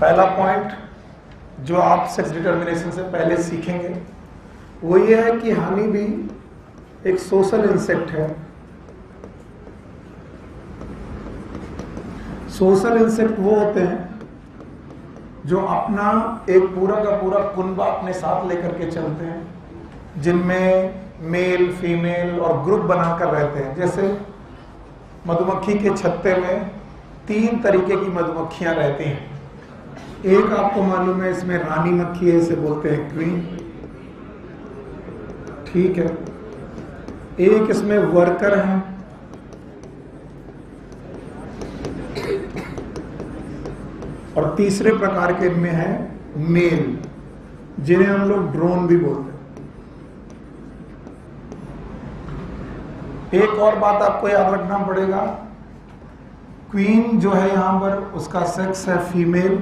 पहला पॉइंट जो आप सेक्स डिटर्मिनेशन से पहले सीखेंगे वो ये है कि हनी बी एक सोशल इंसेक्ट है। सोशल इंसेक्ट वो होते हैं जो अपना एक पूरा का पूरा कुनबा अपने साथ लेकर के चलते हैं, जिनमें मेल फीमेल और ग्रुप बनाकर रहते हैं। जैसे मधुमक्खी के छत्ते में 3 तरीके की मधुमक्खियां रहती हैं। एक आपको मालूम है, इसमें रानी मक्खी है, इसे बोलते हैं क्वीन, ठीक है। एक इसमें वर्कर है, और तीसरे प्रकार के इनमें है मेल, जिन्हें हम लोग ड्रोन भी बोलते हैं। एक और बात आपको याद रखना पड़ेगा, क्वीन जो है यहां पर उसका सेक्स है फीमेल,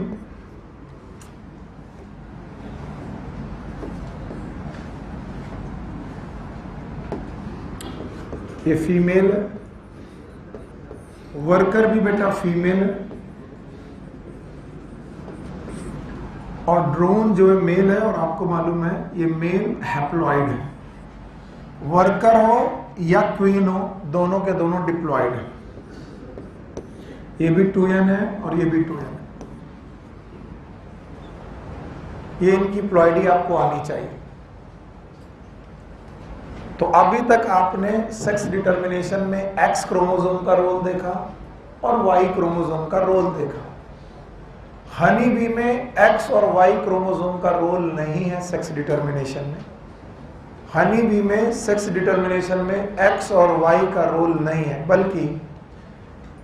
ये फीमेल है। वर्कर भी बेटा फीमेल है, और ड्रोन जो है मेल है, और आपको मालूम है ये मेल हैप्लॉइड है। वर्कर हो या क्वीन हो, दोनों के दोनों डिप्लॉइड है। ये भी 2n है और ये भी 2n है। ये इनकी प्लॉइडी आपको आनी चाहिए। तो अभी तक आपने सेक्स डिटर्मिनेशन में एक्स क्रोमोसोम का रोल देखा और वाई क्रोमोसोम का रोल देखा। हनी बी में एक्स और वाई क्रोमोसोम का रोल नहीं है सेक्स डिटर्मिनेशन में। हनी बी में सेक्स डिटर्मिनेशन में एक्स और वाई का रोल नहीं है, बल्कि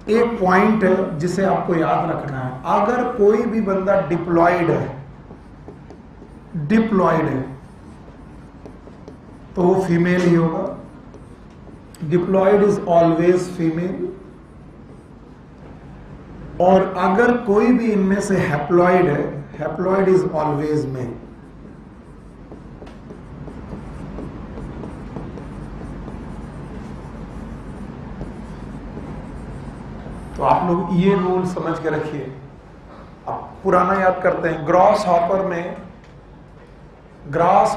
एक पॉइंट है जिसे आपको याद रखना है। अगर कोई भी बंदा डिप्लॉइड है तो वो फीमेल ही होगा। Diploid is always female. और अगर कोई भी इनमें से हैप्लॉइड है, हैप्लॉइड इज ऑलवेज मेल। तो आप लोग ये रूल समझ के रखिए। अब पुराना याद करते हैं। ग्रास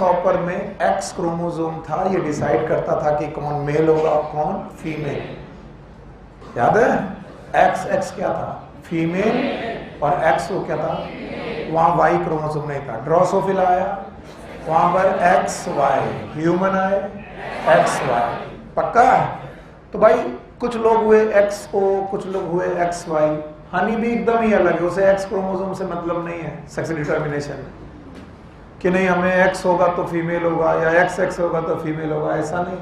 हॉपर में एक्स क्रोमोसोम था, ये डिसाइड करता था कि कौन मेल होगा और कौन फीमेल। याद है? एक्स क्या था? फीमेल, और एक्स वो क्या था? वहां वाई क्रोमोसोम नहीं था। ड्रोसोफिला आया, वहां पर एक्स वाई। ह्यूमन आए एक्स वाई। पक्का? तो भाई कुछ लोग हुए एक्स ओ, कुछ लोग हुए एक्स वाई। हनी भी एकदम ही अलग है, उसे एक्स क्रोमोसोम से मतलब नहीं है सेक्स डिटर्मिनेशन में, कि नहीं हमें एक्स होगा तो फीमेल होगा या एक्स होगा तो फीमेल होगा, ऐसा नहीं।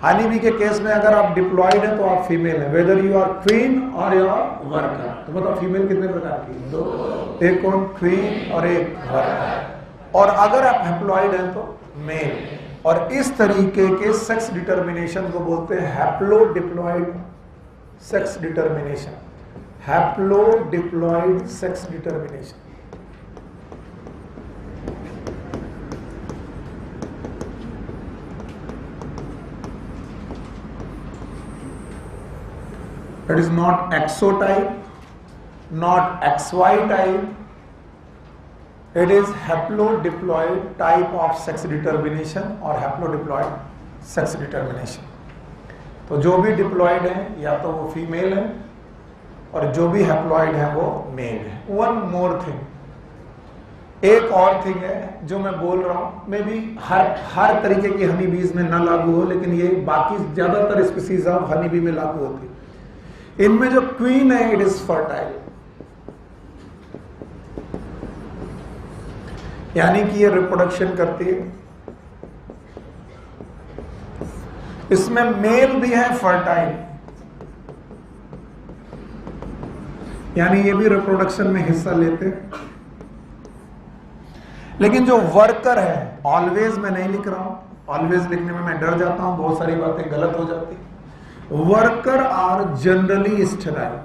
हनी बी के केस में अगर आप डिप्लॉइड हैं तो आप फीमेल हैं, वेदर यू आर क्वीन और यू आर वर्कर। तो बताओ फीमेल कितने प्रकार की? 2। एक कौन? क्वीन और एक वर्कर। और अगर आप हैप्लॉइड हैं तो मेल। और इस तरीके के सेक्स डिटर्मिनेशन को बोलते हैं haplodiploid sex determination. Haplodiploid sex determination. It is not exotype, not XY type. It is haplodiploid type of sex determination और haplodiploid sex determination. तो जो भी डिप्लॉइड है या तो वो फीमेल है, और जो भी हैप्लॉइड है वो मेल है। वन मोर थिंग, एक और थिंग है जो मैं बोल रहा हूं, मे बी हर तरीके की हनी बीज में ना लागू हो, लेकिन ये बाकी ज्यादातर स्पीसीज ऑफ हनी बी में लागू होती है। इनमें जो क्वीन है इट इज फर्टाइल, यानी कि ये रिप्रोडक्शन करती है। इसमें मेल भी है फर्टाइल, यानी ये भी रिप्रोडक्शन में हिस्सा लेते हैं। लेकिन जो वर्कर है, ऑलवेज मैं नहीं लिख रहा हूं, ऑलवेज लिखने में मैं डर जाता हूं, बहुत सारी बातें गलत हो जाती। Worker are generally sterile.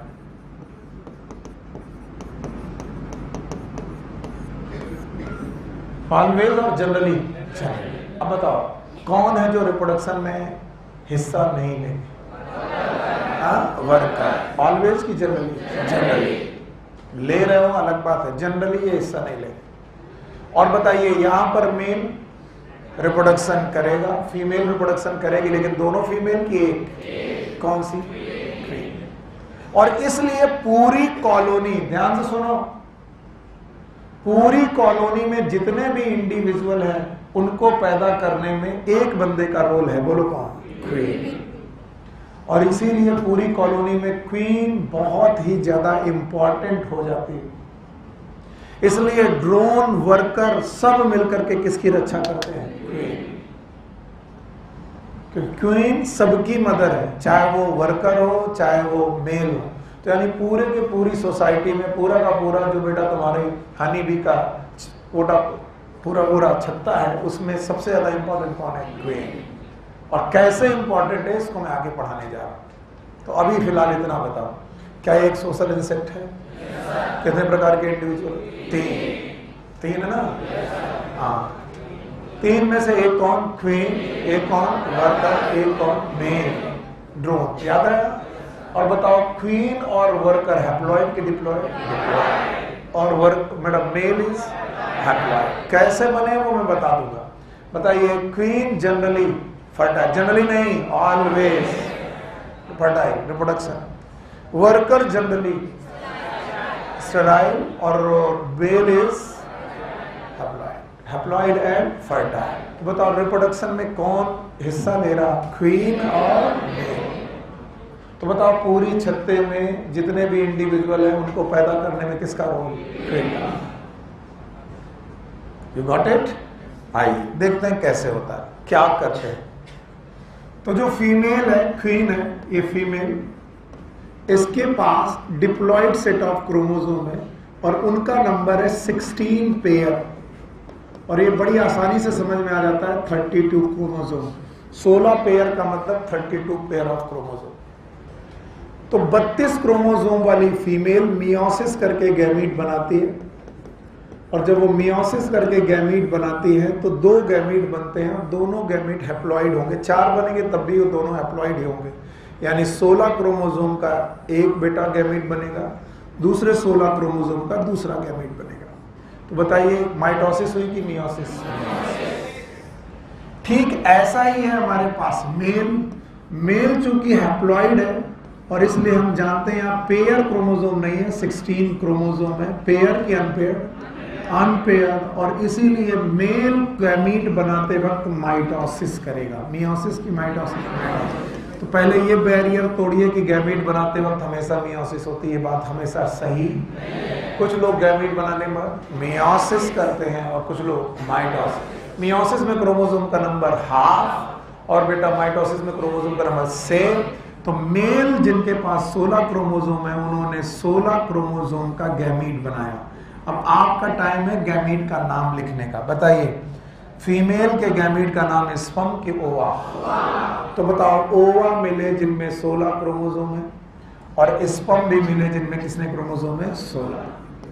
Always और जनरली। अब बताओ कौन है जो रिप्रोडक्शन में हिस्सा नहीं लेंगे? वर्कर। ऑलवेज की जनरली? जनरली। ले रहे हो अलग बात है, जनरली ये हिस्सा नहीं लेंगे। और बताइए यहां पर मेल रिप्रोडक्शन करेगा, फीमेल रिप्रोडक्शन करेगी, लेकिन दोनों फीमेल की एक, कौन सी? और इसलिए पूरी कॉलोनी, ध्यान से सुनो, पूरी कॉलोनी में जितने भी इंडिविजुअल हैं उनको पैदा करने में एक बंदे का रोल है, बोलो कौन? क्वीन। और इसीलिए पूरी कॉलोनी में क्वीन बहुत ही ज्यादा इंपॉर्टेंट हो जाती है। इसलिए ड्रोन, वर्कर सब मिलकर के किसकी रक्षा करते हैं? क्वीन। क्योंकि क्वीन सबकी मदर है, चाहे वो वर्कर हो चाहे वो मेल हो। तो यानी पूरे की पूरी सोसाइटी में पूरा का पूरा जो बेटा तुम्हारे हनी बी का पूरा छत्ता है, उसमें सबसे ज्यादा इंपॉर्टेंट कौन है? क्वीन। और कैसे इंपॉर्टेंट है इसको मैं आगे पढ़ाने जा रहा हूं। तो अभी फिलहाल इतना बताओ, क्या एक सोशल इंसेक्ट है? कितने प्रकार के इंडिविजुअल? तीन है ना? हाँ, तीन में से एक कौन? क्वीन, एक कौन? वर्कर, एक कौन? Male, drone. याद है? और बताओ क्वीन और वर्कर हैप्लॉइड की डिप्लॉइड? और work madam male is haploid. कैसे बने वो मैं बता दूंगा। बताइए, क्वीन जनरली फर्टाइल, जनरली नहीं always fertile reproduction, worker generally sterile, और male is haploid and fertile. तो बताओ रिप्रोडक्शन में कौन हिस्सा ले रहा? क्वीन और मेल। तो बताओ पूरी छत्ते में जितने भी इंडिविजुअल हैं उनको पैदा करने में किसका रोल? क्वीन का। You got it? आइए देखते हैं कैसे होता है, क्या करते हैं। तो जो फीमेल है, क्वीन है, ये फीमेल, इसके पास डिप्लॉइड सेट ऑफ क्रोमोसोम है और उनका नंबर है 16 पेयर। और ये बड़ी आसानी से समझ में आ जाता है, 32 क्रोमोसोम। 16 पेयर का मतलब 32 पेयर ऑफ क्रोमोसोम। तो 32 क्रोमोसोम वाली फीमेल मियोसिस करके गैमीट बनाती है, और जब वो मियोसिस करके गैमीट बनाती है तो 2 गैमीट बनते हैं, दोनों गैमीट हैप्लॉइड होंगे। 4 बनेंगे तब भी वो दोनों हैप्लॉइड ही होंगे, यानी 16 क्रोमोसोम का एक बेटा गैमीट बनेगा, दूसरे 16 क्रोमोसोम का दूसरा गैमीट बनेगा। तो बताइए माइटोसिस हुई कि मियोसिस? ठीक ऐसा ही है हमारे पास मेल चूंकि हैप्लॉइड है और इसलिए हम जानते हैं यहाँ पेयर क्रोमोसोम नहीं है, 16 क्रोमोसोम है। पेयर की अनपेयर, और इसीलिए मेल गैमीट बनाते वक्त माइटोसिस करेगा। मियोसिस की माइटोसिस। तो पहले ये बैरियर तोड़िए कि गैमीट बनाते वक्त हमेशा मियोसिस होती है, बात हमेशा सही। कुछ लोग गैमीट बनाने में मियोसिस करते हैं और कुछ लोग माइटोसिस। मियोसिस में क्रोमोसोम का नंबर हाफ और बेटा माइटोसिस में क्रोमोसोम का नंबर सेम। तो मेल जिनके पास 16 क्रोमोसोम है उन्होंने 16 क्रोमोसोम का गैमीट बनाया। अब आपका टाइम है गैमीट का नाम लिखने का। बताइए फीमेल के गैमीट का नाम है स्पर्म की ओवा। तो बताओ ओवा मिले जिनमें 16 क्रोमोसोम है और स्पर्म भी मिले जिनमें कितने क्रोमोसोम है? 16।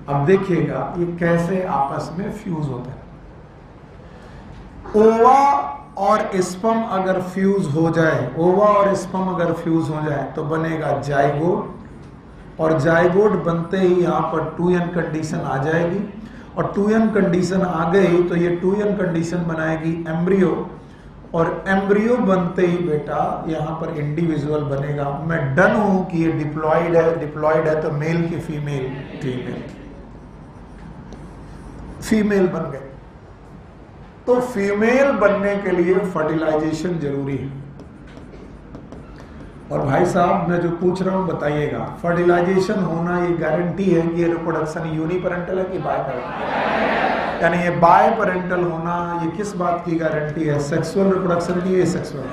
अब देखिएगा ये कैसे आपस में फ्यूज होता है। ओवा और स्पर्म अगर फ्यूज हो जाए, ओवा और स्पर्म अगर फ्यूज हो जाए तो बनेगा जाइगोट, और जाइगोट बनते ही यहाँ पर 2n कंडीशन आ जाएगी, और 2n कंडीशन आ गई तो ये 2n कंडीशन बनाएगी एम्ब्रियो, और एम्ब्रियो बनते ही बेटा यहाँ पर इंडिविजुअल बनेगा। मैं डन हूं कि ये डिप्लॉइड है तो मेल की फीमेल बन गए। तो फीमेल बनने के लिए फर्टिलाइजेशन जरूरी है। और भाई साहब मैं जो पूछ रहा हूं बताइएगा, फर्टिलाइजेशन होना ये गारंटी है कि ये रिप्रोडक्शन यूनिपेरेंटल है कि बायपेरेंटल? यानी ये बायपेरेंटल होना ये किस बात की गारंटी है? सेक्सुअल रिप्रोडक्शन की। ये सेक्सुअल,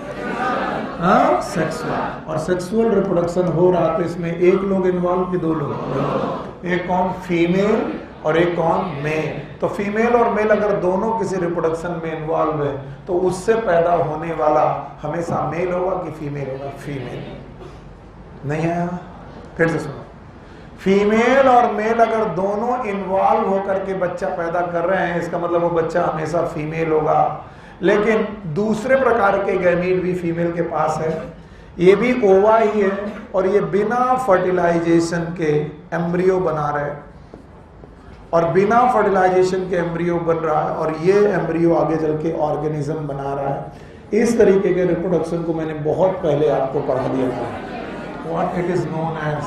हाँ सेक्सुअल। और सेक्सुअल रिप्रोडक्शन हो रहा तो इसमें एक लोग इन्वॉल्व कि 2 लोग? एक कौन? फीमेल और एक कौन? मेल। तो फीमेल और मेल अगर दोनों किसी रिप्रोडक्शन में इन्वॉल्व है तो उससे पैदा होने वाला हमेशा मेल होगा कि फीमेल होगा? फीमेल। नहीं है? फिर से सुनो, फीमेल और मेल अगर दोनों इन्वॉल्व होकर के बच्चा पैदा कर रहे हैं इसका मतलब वो बच्चा हमेशा फीमेल होगा। लेकिन दूसरे प्रकार के गैमीट भी फीमेल के पास है, ये भी ओवा ही है, और ये बिना फर्टिलाइजेशन के एम्ब्रियो बना रहे। और बिना फर्टिलाइजेशन के एम्ब्रियो बन रहा है और ये एम्ब्रियो आगे चल के ऑर्गेनिज्म बना रहा है। इस तरीके के रिप्रोडक्शन को मैंने बहुत पहले आपको पढ़ा दिया था। What it is known as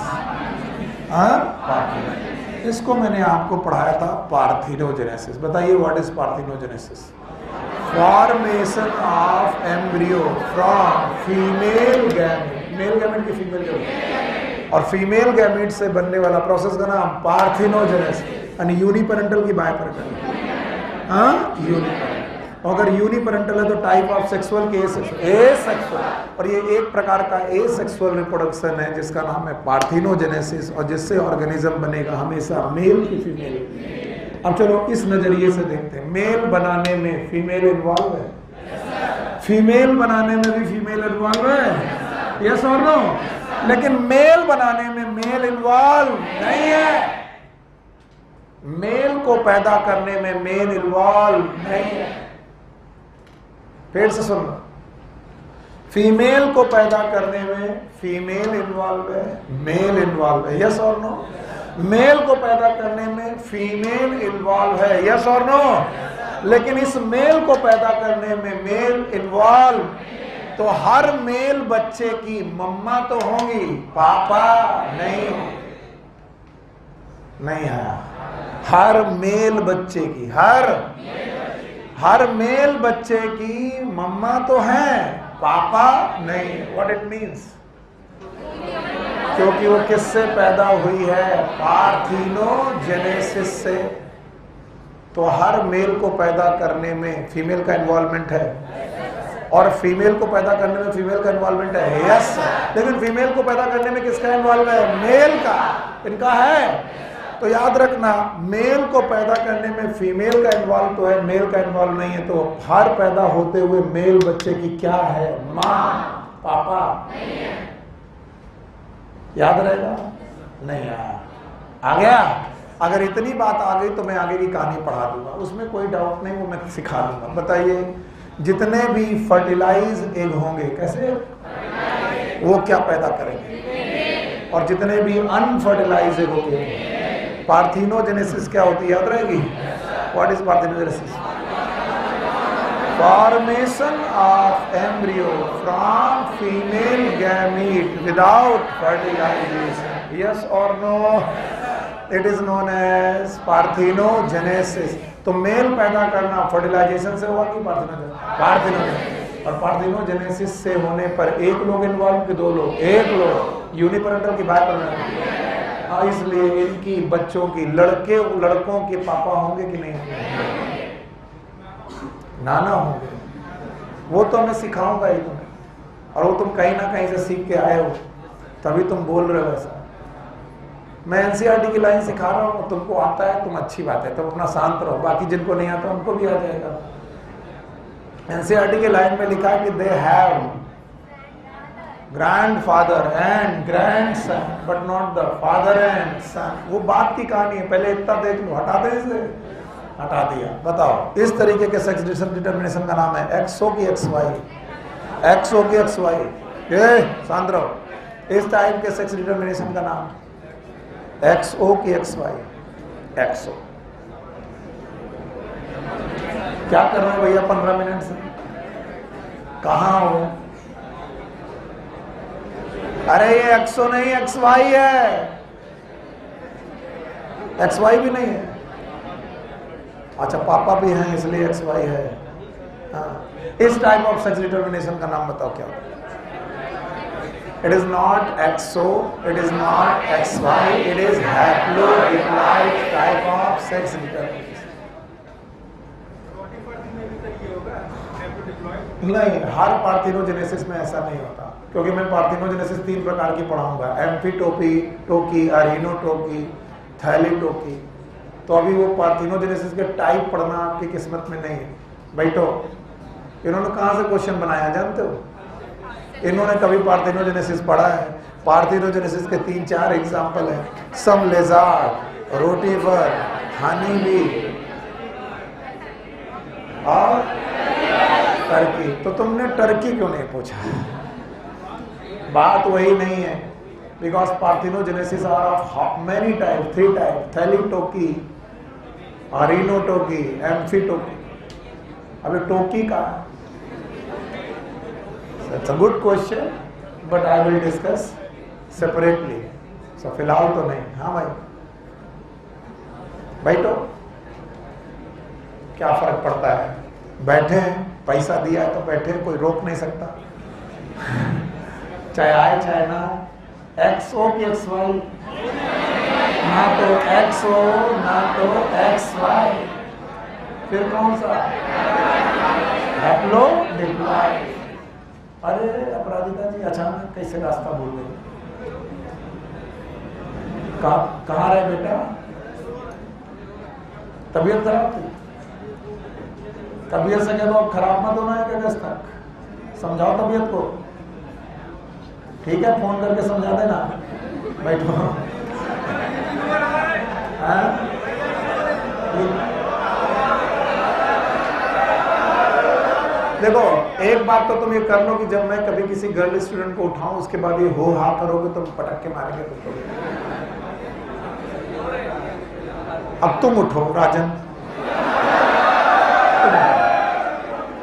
इसको मैंने आपको पढ़ाया था पार्थिनोजेनेसिस। बताइए what is parthenogenesis? Formation of embryo from female gamete, male gamete की फीमेल गैमेट, और फीमेल गैमेट से बनने वाला प्रोसेस का नाम पार्थिनोजेनेसिस। यानी यूनिपेरेंटल की बायपेरेंटल? यूनिपेरेंटल। अगर यूनिपेरेंटल है तो टाइप ऑफ सेक्सुअल के एसेक्सुअल, और ये एक प्रकार का एसेक्सुअल रिप्रोडक्शन है जिसका नाम है पार्थिनोजेनेसिस, और जिससे ऑर्गेनिज्म बनेगा हमेशा मेल की फीमेल। अब चलो इस नजरिए से देखते हैं, मेल बनाने में फीमेल इन्वॉल्व है? फीमेल बनाने में भी फीमेल इन्वॉल्व है? यस और नो? लेकिन मेल बनाने में मेल इन्वॉल्व नहीं है। मेल को पैदा करने में मेल इन्वॉल्व नहीं है। फिर से सुनो, फीमेल को पैदा करने में फीमेल इन्वॉल्व है, मेल इन्वॉल्व है। यस और नो? मेल को पैदा करने में फीमेल इन्वॉल्व है। यस और नो? लेकिन इस मेल को पैदा करने में मेल इन्वॉल्व, तो हर मेल बच्चे की मम्मा तो होंगी, पापा नहीं है। हर मेल बच्चे की, हर मेल बच्चे की मम्मा तो है, पापा नहीं। What it means? क्योंकि वो किससे पैदा हुई है? पार्थिनोजेनेसिस से। तो हर मेल को पैदा करने में फीमेल का इन्वॉल्वमेंट है, और फीमेल को पैदा करने में फीमेल का इन्वॉल्वमेंट है। यस, लेकिन फीमेल को पैदा करने में किसका इन्वॉल्व है? मेल का। इनका है। तो याद रखना, मेल को पैदा करने में फीमेल का इन्वॉल्व तो है, मेल का इन्वॉल्व नहीं है। तो हर पैदा होते हुए मेल बच्चे की क्या है? माँ, पापा नहीं है। याद रहेगा? नहीं आया? आ गया? अगर इतनी बात आ गई तो मैं आगे की कहानी पढ़ा दूंगा, उसमें कोई डाउट नहीं, वो मैं सिखा दूंगा। बताइए, जितने भी फर्टिलाइज एग होंगे, कैसे वो क्या पैदा करेंगे, और जितने भी अनफर्टिलाइज एग होंगे, पार्थिनोजेनेसिस क्या होती है? याद रहेगी? What is parthenogenesis? Formation of embryo from female gamete without fertilization. Yes और no? It is known as parthenogenesis. तो मेल पैदा करना फर्टिलाइजेशन से हुआ कि पार्थिनोजेनेसिस? और पार्थिनोजेनेसिस से होने पर एक लोग इन्वॉल्व कि दो लोग? एक लोग। यूनिपेरेंटल की बायपेरेंटल? इसलिए इनकी बच्चों की लड़कों के पापा होंगे कि नहीं होंगे? नाना होंगे। वो तो मैं सिखाऊंगा ही तुम्हें, और वो तुम कहीं ना कहीं से सीख के आए हो, तभी तुम बोल रहे हो ऐसा। मैं एनसीईआरटी की लाइन सिखा रहा हूँ, तुमको आता है, तुम अच्छी बात है, तुम अपना शांत रहो। बाकी जिनको नहीं आता उनको भी आ जाएगा। एनसीईआरटी की लाइन में लिखा है कि they have grandfather and grandson but not the father and son. वो बात की कहानी है, पहले इतना देख लो। हटा दे इसे, हटा दिया। बताओ, इस तरीके के सेक्स डिटर्मिनेशन का नाम है एक्सओ की एक्स वाई, एक्सओ की एक्स वाई। शांत रहो। इस टाइप के सेक्स डिटर्मिनेशन का नाम एक्सओ की एक्स वाई, एक्सओ। क्या कर रहे हो भैया 15 मिनट से? कहाँ हो? अरे ये एक्सओ नहीं, एक्स वाई है। एक्स वाई भी नहीं है? अच्छा, पापा भी हैं इसलिए एक्स वाई है। हाँ। इस टाइप ऑफ सेक्स डिटर्मिनेशन का नाम बताओ क्या? It is not XO, it is not X Y, it is haplodiploid type of sex determination. नहीं, हर पार्थिनोजेनेसिस में ऐसा नहीं होता, क्योंकि मैं पार्थिनोजेनेसिस 3 प्रकार की पढ़ाऊंगा, एम्फीटोपी, टोकी, अरिनोटोकी, थैलीटोकी। तो अभी वो पार्थिनोजेनेसिस के टाइप पढ़ना आपकी किस्मत में नहीं है। बैठो, इन्होंने कहाँ से क्वेश्चन बनाया जानते हो? इन्होंने कभी पार्थिनोजेनेसिस पढ़ा है? पार्थिनोजेनेसिस के 3-4 एग्जाम्पल हैं। सम लेजार्ड, रोटीवर, हनी बी और टर्की। तो तुमने टर्की क्यों नहीं पूछा? बात वही नहीं है, because parthenogenesis are of many type, 3 type, thelytoky, arrhenotoky, amphitoky. अभी टोकी का it's a good question but I will discuss separately, so फिलहाल तो नहीं। हाँ भाई बैठो, क्या फर्क पड़ता है, बैठे हैं, पैसा दिया है तो बैठे, कोई रोक नहीं सकता। चाहे आए चाहे ना, एक्स हो कि एक्स वाई, ना तो एक्स हो ना तो एक्स वाई, फिर कौन सा हैप्लो डिप्लॉइड। अरे अपराजिता जी अचानक कैसे रास्ता भूल गए, कहाँ रहे बेटा, तबीयत खराब थी, तबीयत से कह दो खराब मत होना है कि अगस्त तक, समझाओ तबीयत को, ठीक है, फोन करके समझा देना, बैठो। देखो एक बात तो तुम ये कर लो कि जब मैं कभी किसी गर्ल स्टूडेंट को उठाऊं उसके बाद ये हो हा करोगे तो पटक के मारेंगे तुमको। अब तुम उठो राजन,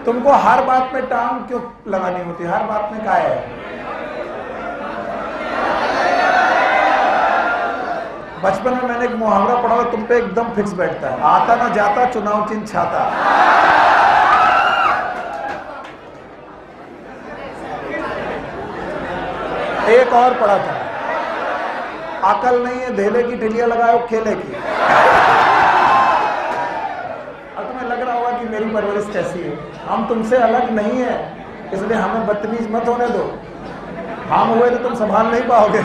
तुमको हर बात में टांग क्यों लगानी होती, हर बात में क्या है। बचपन में मैंने एक मुहावरा पढ़ा हुआ, तुम पे एकदम फिक्स बैठता है, आता ना जाता चुनाव चिन्ह छाता। एक और पढ़ा था, अकल नहीं है धेले की ढिलिया लगाओ खेले की। अब तुम्हें लग रहा होगा कि मेरी परवरिश कैसी है, हम तुमसे अलग नहीं है, इसलिए हमें बदतमीज मत होने दो, हम हुए तो तुम संभाल नहीं पाओगे।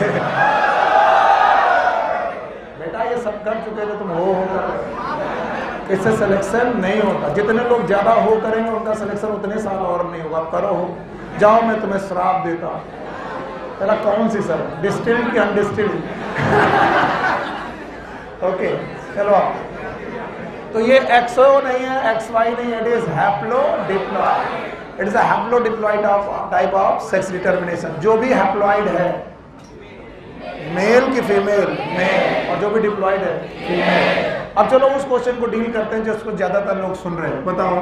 बेटा ये सब कर चुके थे, तुम हो कर, इससे सिलेक्शन नहीं होता। जितने लोग ज्यादा हो करेंगे उनका सिलेक्शन उतने साल और नहीं होगा। करो हो, जाओ मैं तुम्हें श्राप देता हूं। तेरा कौन सी सर, डिस्टिल्ड की अनडिस्टिल्ड? ओके चलो, तो ये एक्सओ नहीं है, एक्स वाई नहीं है, it is haplodiploid. It is a haplodiploid of type of sex determination. जो भी हैप्लॉइड है, मेल की फीमेल, मेल, और जो भी डिप्लॉइड है फीमेल। अब चलो उस क्वेश्चन को डील करते हैं जिसको ज्यादातर लोग सुन रहे हैं। बताओ,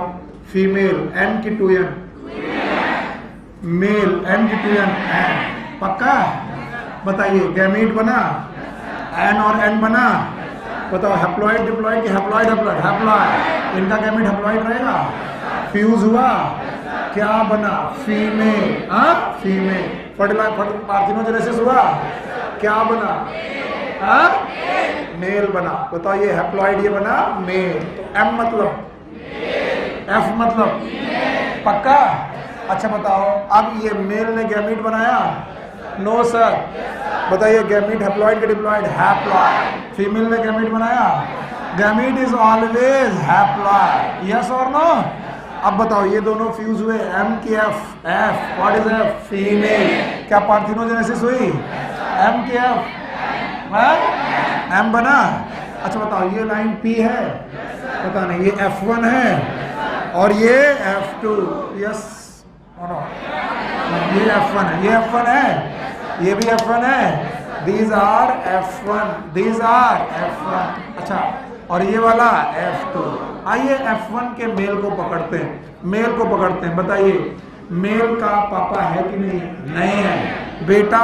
फीमेल एन की टू एन, मेल एन की टू एन, एन पक्का? बताइए गैमीट बना, एन और एन बना? बताओ हैप्लॉइड डिप्लॉइड की हैप्लॉइड हैप्लॉइड हैप्लॉइड, इनका गैमीट हैप्लॉइड रहेगा। फ्यूज हुआ, क्या बना? फीमेल। हाँ फीमेल। पार्थिनोजेनेसिस हुआ, क्या बना? हाँ मेल बना। बताओ ये हैप्लॉइड, ये बना मेल। तो एम मतलब, एफ मतलब पक्का? अच्छा बताओ, अब ये मेल ने गैमीट बनाया? No sir. बताइए गैमीट हैप्लॉइड के डिप्लॉइड? हैप्लॉइड। फीमेल ने गैमीट बनाया? Gamete is always haploid, yes और नो? अब बताओ ये दोनों फ्यूज हुए, एम की F, F what is F? Female. क्या पार्थिनोजेनेसिस हुई? एम की एफ, एम बना। अच्छा बताओ ये लाइन पी है? पता नहीं, ये F1 है और ये F2, यस और ये F1 है, ये F1 है, ये भी F1 है। These are F1, these are F1। अच्छा, और ये वाला F2। आइए F1 के मेल को पकड़ते हैं, मेल को पकड़ते हैं। बताइए मेल का पापा है कि नहीं? नहीं है। बेटा,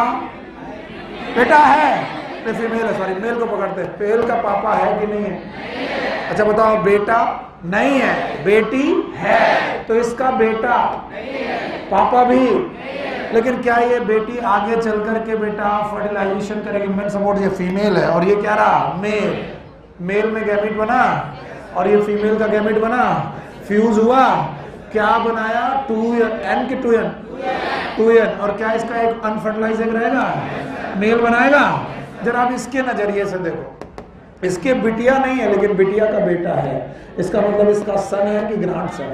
बेटा है, फीमेल है, सॉरी, मेल को पकड़ते हैं। मेल का पापा है कि नहीं है? अच्छा बताओ, बेटा नहीं है, बेटी है, तो इसका बेटा पापा भी। लेकिन क्या ये बेटी आगे चल करके बेटा फर्टिलाइजेशन करेगी? मेन सपोर्ट, ये फीमेल है और ये क्या रहा? मेल। मेल में गैमीट बना और ये फीमेल का गैमीट बना, फ्यूज हुआ, क्या बनाया? 2n, n की 2n, 2n। और क्या इसका एक अनफर्टिलाइज एग रहेगा? मेल बनाएगा। जरा आप इसके नजरिए से देखो, इसके बिटिया नहीं है लेकिन बिटिया का बेटा है, इसका मतलब इसका सन है कि ग्रैंड सन?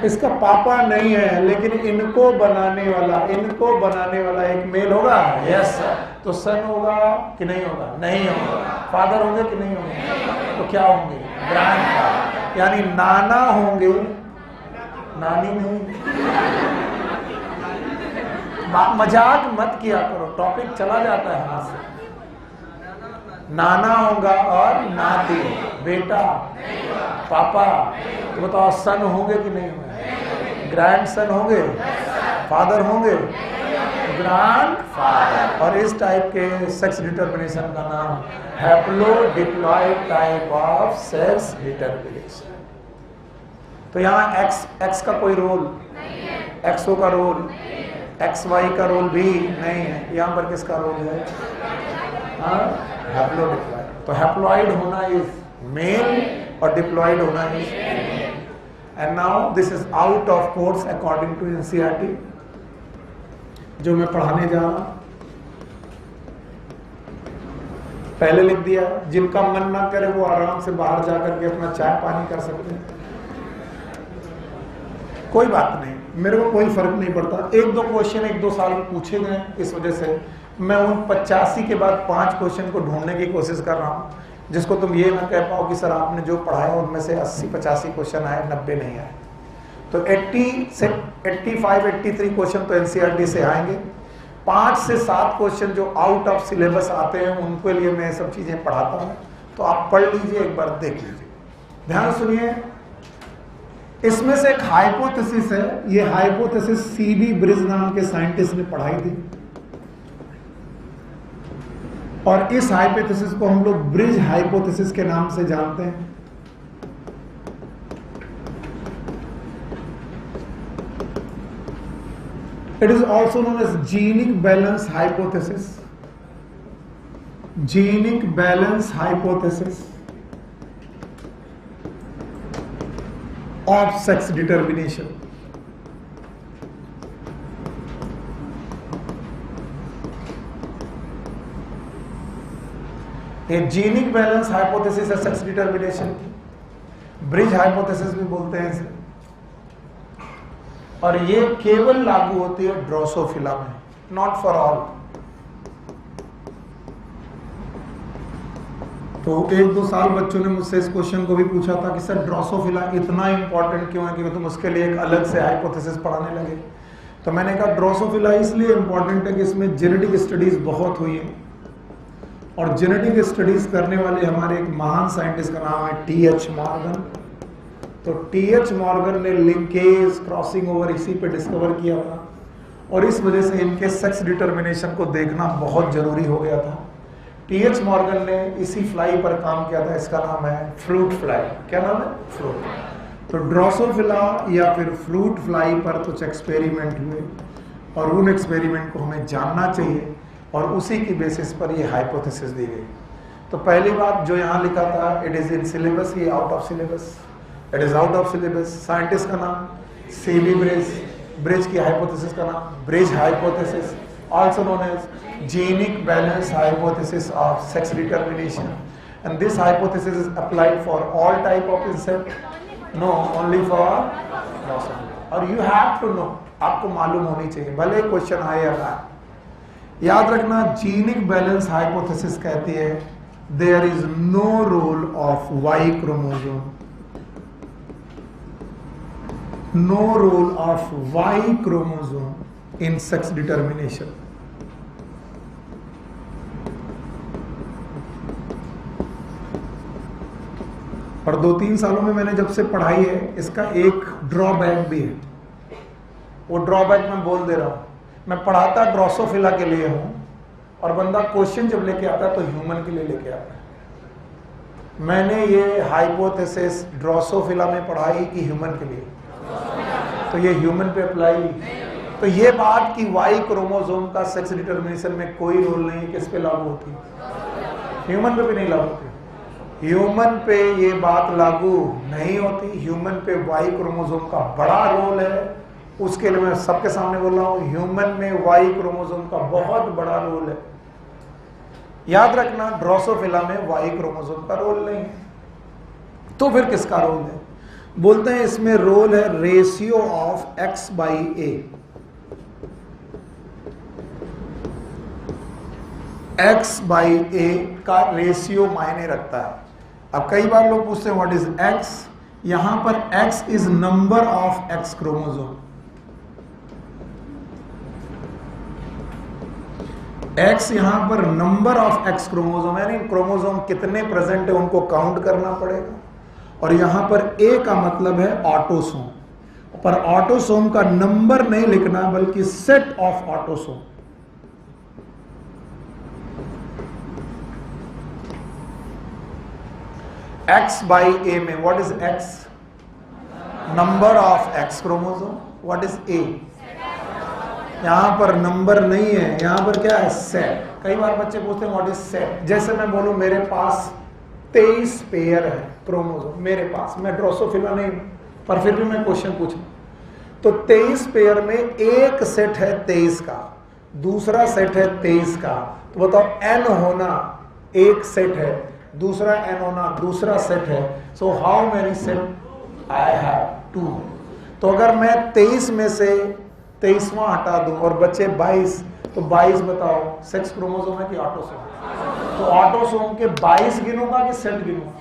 इसका पापा नहीं है लेकिन इनको बनाने वाला एक मेल होगा, यस। तो सन होगा कि नहीं होगा? नहीं होगा। फादर होंगे कि नहीं होंगे? तो क्या होंगे? ग्रैंड, यानी नाना होंगे, नानी नहीं। मजाक मत किया करो, टॉपिक चला जाता है हाथ से। नाना होगा और नाती, बेटा, पापा। तो बताओ सन होंगे कि नहीं होंगे? ग्रैंड सन होंगे, फादर होंगे, ग्रैंड फादर। और इस टाइप के सेक्स डिटर्मिनेशन का नाम हैप्लोडिप्लॉइड टाइप ऑफ सेक्स डिटर्मिनेशन। तो यहाँ एक्स का कोई रोल, एक्सओ का रोल, एक्स वाई का रोल भी नहीं है। यहाँ पर किसका रोल है? हैप्लोडिप्लॉइड। तो हैप्लॉइड होना इज मेल और डिप्लॉइड होना is female. And now this is out of course according to NCERT. जो मैं पढ़ाने जा रहा हूं पहले लिख दिया। जिनका मन ना करे वो आराम से बाहर जाकर के अपना चाय पानी कर सकते हैं, कोई बात नहीं, मेरे को कोई फर्क नहीं पड़ता। एक दो क्वेश्चन एक दो साल में पूछे गए, इस वजह से मैं उन 85 के बाद 5 क्वेश्चन को ढूंढने की कोशिश कर रहा हूं, जिसको तुम ये ना कह पाओ कि सर आपने जो पढ़ाया उनमें से 80-85 क्वेश्चन आए, 90 नहीं आए। तो 80 से 85-83 क्वेश्चन तो एनसीईआरटी से आएंगे। 5 से 7 क्वेश्चन जो आउट ऑफ सिलेबस आते हैं उनके लिए मैं सब चीजें पढ़ाता हूं। तो आप पढ़ लीजिए, एक बार देख लीजिए, ध्यान सुनिए। इसमें से एक हाइपोथेसिस है, ये हाइपोथेसिस सीबी ब्रिज नाम के साइंटिस्ट ने पढ़ाई थी, और इस हाइपोथेसिस को हम लोग ब्रिज हाइपोथेसिस के नाम से जानते हैं। It is also known as genic balance hypothesis, genic balance hypothesis of sex determination. ये जीनिक बैलेंस हाइपोथेसिस है सेक्स डिटर्मिनेशन की, ब्रिज हाइपोथेसिस भी बोलते हैं इसे, और ये केवल लागू होती है ड्रोसोफिला में, नॉट फॉर ऑल। तो 1-2 साल बच्चों ने मुझसे इस क्वेश्चन को भी पूछा था कि सर ड्रोसोफिला इतना इंपॉर्टेंट क्यों है कि तुम उसके लिए एक अलग से हाइपोथेसिस पढ़ाने लगे। तो मैंने कहा ड्रोसोफिला इसलिए इंपॉर्टेंट है कि इसमें जेनेटिक स्टडीज बहुत हुई है, और जेनेटिक स्टडीज करने वाले हमारे एक महान साइंटिस्ट का नाम है टी.एच. मॉर्गन। तो टी.एच. मॉर्गन ने लिंकेज, क्रॉसिंग ओवर इसी पे डिस्कवर किया था, और इस वजह से इनके सेक्स डिटर्मिनेशन को देखना बहुत जरूरी हो गया था। टी.एच. मॉर्गन ने इसी फ्लाई पर काम किया था, इसका नाम है फ्रूट फ्लाई। क्या नाम है? फ्रूट। तो ड्रोसोफिला या फिर फ्रूट फ्लाई पर कुछ एक्सपेरिमेंट हुए, और उन एक्सपेरिमेंट को हमें जानना चाहिए, और उसी की बेसिस पर ये हाइपोथेसिस दी गई। तो पहली बात जो यहाँ लिखा था, इट इज इन सिलेबस, ये out of syllabus, it is out of syllabus. Scientist का नाम सीबी ब्रिज, ब्रिज की हाइपोथेसिस का नाम bridge hypothesis, also known as genic balance hypothesis of sex determination, and this hypothesis is applied for all type of insect, no, only for drosophila, और you have to know, आपको मालूम होनी चाहिए, भले question आए या ना। याद रखना, जीनिक बैलेंस हाइपोथेसिस कहती है there is no role of Y chromosome, no role of Y chromosome in sex determination. और 2-3 सालों में मैंने जब से पढ़ाई है, इसका एक ड्रॉबैक भी है, वो ड्रॉबैक मैं बोल दे रहा हूं। मैं पढ़ाता ड्रोसोफिला के लिए हूं, और बंदा क्वेश्चन जब लेके आता है तो ह्यूमन के लिए लेके आता है। मैंने ये हाइपोथेसिस ड्रोसोफिला में पढ़ाई कि ह्यूमन के लिए, तो ये ह्यूमन पे अप्लाई। तो ये बात कि वाई क्रोमोसोम का सेक्स डिटर्मिनेशन में कोई रोल नहीं है, किस पे लागू होती है? ह्यूमन पे भी नहीं लागू होती। ह्यूमन पे ये बात लागू नहीं होती। ह्यूमन पे वाई क्रोमोसोम का बड़ा रोल है, उसके लिए मैं सबके सामने बोल रहा हूं, ह्यूमन में वाई क्रोमोसोम का बहुत बड़ा रोल है। याद रखना, ड्रोसोफिला में वाई क्रोमोसोम का रोल नहीं है। तो फिर किसका रोल है? बोलते हैं इसमें रोल है रेशियो ऑफ X/A। X/A का रेशियो मायने रखता है। अब कई बार लोग पूछते हैं व्हाट इज X, यहां पर X is number of X chromosome. X यहाँ पर नंबर ऑफ एक्स क्रोमोसोम, यानी क्रोमोसोम कितने प्रेजेंट है उनको काउंट करना पड़ेगा। और यहाँ पर ए का मतलब है ऑटोसोम, पर ऑटोसोम का नंबर नहीं लिखना बल्कि set of autosome. X by A में what is X? Number of X chromosome. What is A? यहां पर नंबर नहीं है, यहां पर क्या है? सेट। कई बार बच्चे पूछते हैं व्हाट इज सेट। जैसे मैं बोलूं मेरे पास 23 पेयर है क्रोमोसोम, मेरे पास, मैं ड्रोसोफिला नहीं पर फिर भी मैं क्वेश्चन पूछूं तो 23 पेयर में एक सेट है 23 का, दूसरा सेट है 23 का, तो बताओ n होना एक सेट है, दूसरा n होना दूसरा सेट है। So how many set I have? 2। तो अगर मैं 23 में से 23वां हटा दूं और बचे 22, तो 22 बताओ सेक्स क्रोमोसोम है कि ऑटोसोम? तो ऑटोसोम के 22 गिनूंगा कि सेट गिनूंगा?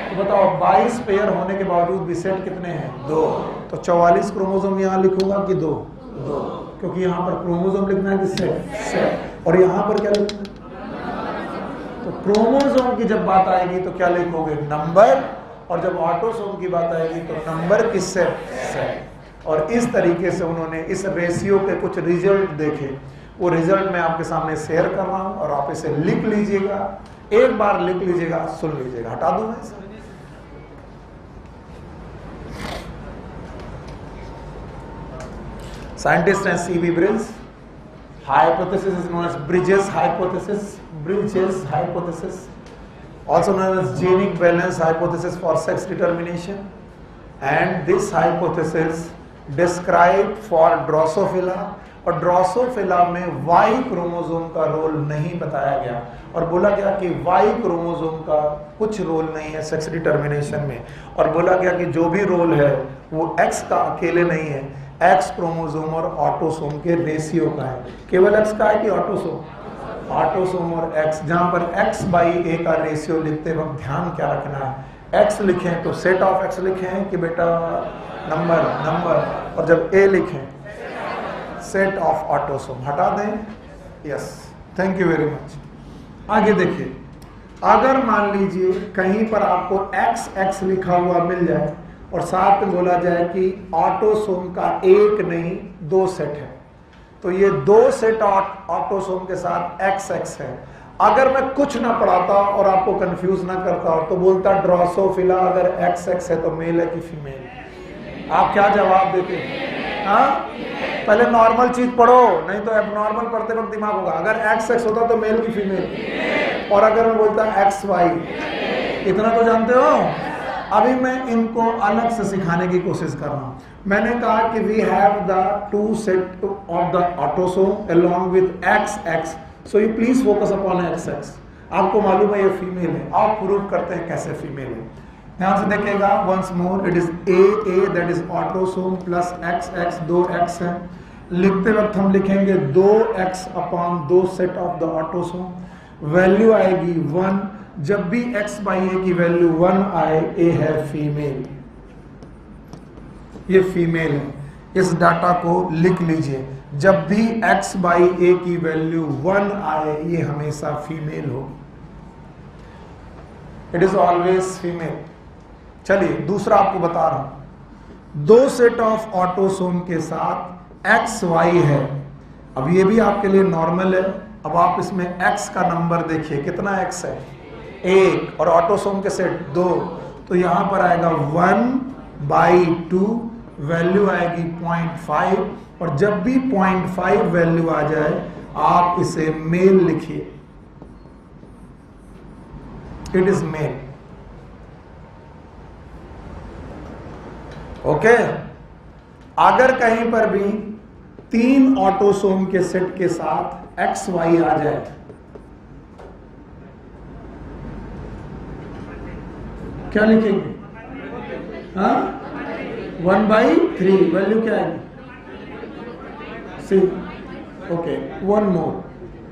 तो बताओ 22 पेयर होने के बावजूद भी सेट कितने हैं? 2। तो 44 क्रोमोसोम यहाँ लिखूंगा कि 2? 2, क्योंकि यहाँ पर क्रोमोसोम लिखना है कि सेट। और यहाँ पर क्या लिखना है? तो क्रोमोसोम की जब बात आएगी तो क्या लिखोगे? नंबर। और जब ऑटोसोम की बात आएगी तो नंबर की सेट। और इस तरीके से उन्होंने इस रेशियो के कुछ रिजल्ट देखे, वो रिजल्ट मैं आपके सामने शेयर कर रहा हूं और आप इसे लिख लीजिएगा, एक बार लिख लीजिएगा, सुन लीजिएगा। हटा दूं मैं इसे? Scientists and C.V. Bridges hypothesis is known as Bridges hypothesis, also known as genic balance hypothesis for sex determination. And this hypothesis described for Drosophila, और ड्रोसोफिला में वाई क्रोमोसोम का रोल नहीं बताया गया और बोला गया कि वाई क्रोमोसोम का कुछ रोल नहीं है सेक्स डिटर्मिनेशन में, और बोला गया कि जो भी रोल है वो एक्स का अकेले नहीं है, एक्स क्रोमोसोम और ऑटोसोम के रेशियो का है। केवल एक्स का है कि ऑटोसोम? ऑटोसोम और एक्स। जहां पर एक्स बाई ए का रेशियो लिखते वक्त ध्यान क्या रखना है? एक्स लिखें तो सेट ऑफ एक्स लिखें कि बेटा नंबर, और जब ए लिखें सेट ऑफ ऑटोसोम। हटा दें? Yes, thank you very much. आगे देखिए, अगर मान लीजिए कहीं पर आपको एक्स एक्स लिखा हुआ मिल जाए और साथ में बोला जाए कि ऑटोसोम का एक नहीं 2 सेट है, तो ये 2 सेट ऑटोसोम के साथ एक्स एक्स है। अगर मैं कुछ ना पढ़ाता और आपको कंफ्यूज ना करता तो बोलता ड्रोसोफिला अगर एक्स एक्स है तो मेल है कि फीमेल? आप क्या जवाब देते? हाँ, पहले नॉर्मल चीज पढ़ो, नहीं तो एबनॉर्मल पढ़ते वक्त दिमाग होगा। अगर एक्स एक्स होता तो मेल की फीमेल? और अगर मैं बोलता एक्स वाई, इतना तो जानते हो। अभी मैं इनको अलग से सिखाने की कोशिश कर रहा हूं। मैंने कहा कि we have the 2 set of the autosome along with X X, so you please focus upon X X. आपको मालूम है ये फीमेल है, आप प्रूव करते हैं कैसे फीमेल है। ध्यान से देखिएगा, once more, it is a that is autosome plus X X, 2 X है। लिखते वक्त हम लिखेंगे 2x upon 2 set of the autosome. Value आएगी 1। जब भी x बाई ए की वैल्यू 1 आए, ए है फीमेल, ये फीमेल है। इस डाटा को लिख लीजिए, जब भी x बाई ए की वैल्यू 1 आए, ये हमेशा फीमेल होगी। It is always female. चलिए दूसरा आपको बता रहा हूं, 2 सेट ऑफ ऑटोसोम के साथ एक्स वाई है। अब ये भी आपके लिए नॉर्मल है। अब आप इसमें एक्स का नंबर देखिए, कितना एक्स है? 1, और ऑटोसोम के सेट 2, तो यहां पर आएगा 1/2, वैल्यू आएगी 0.5, और जब भी 0.5 वैल्यू आ जाए आप इसे मेल लिखिए, इट इज मेल। ओके। अगर कहीं पर भी 3 ऑटोसोम के सेट के साथ एक्स वाई आ जाए, क्या लिखेंगे? हाँ, 1/3, वैल्यू क्या है? सी। ओके, 1 मोर।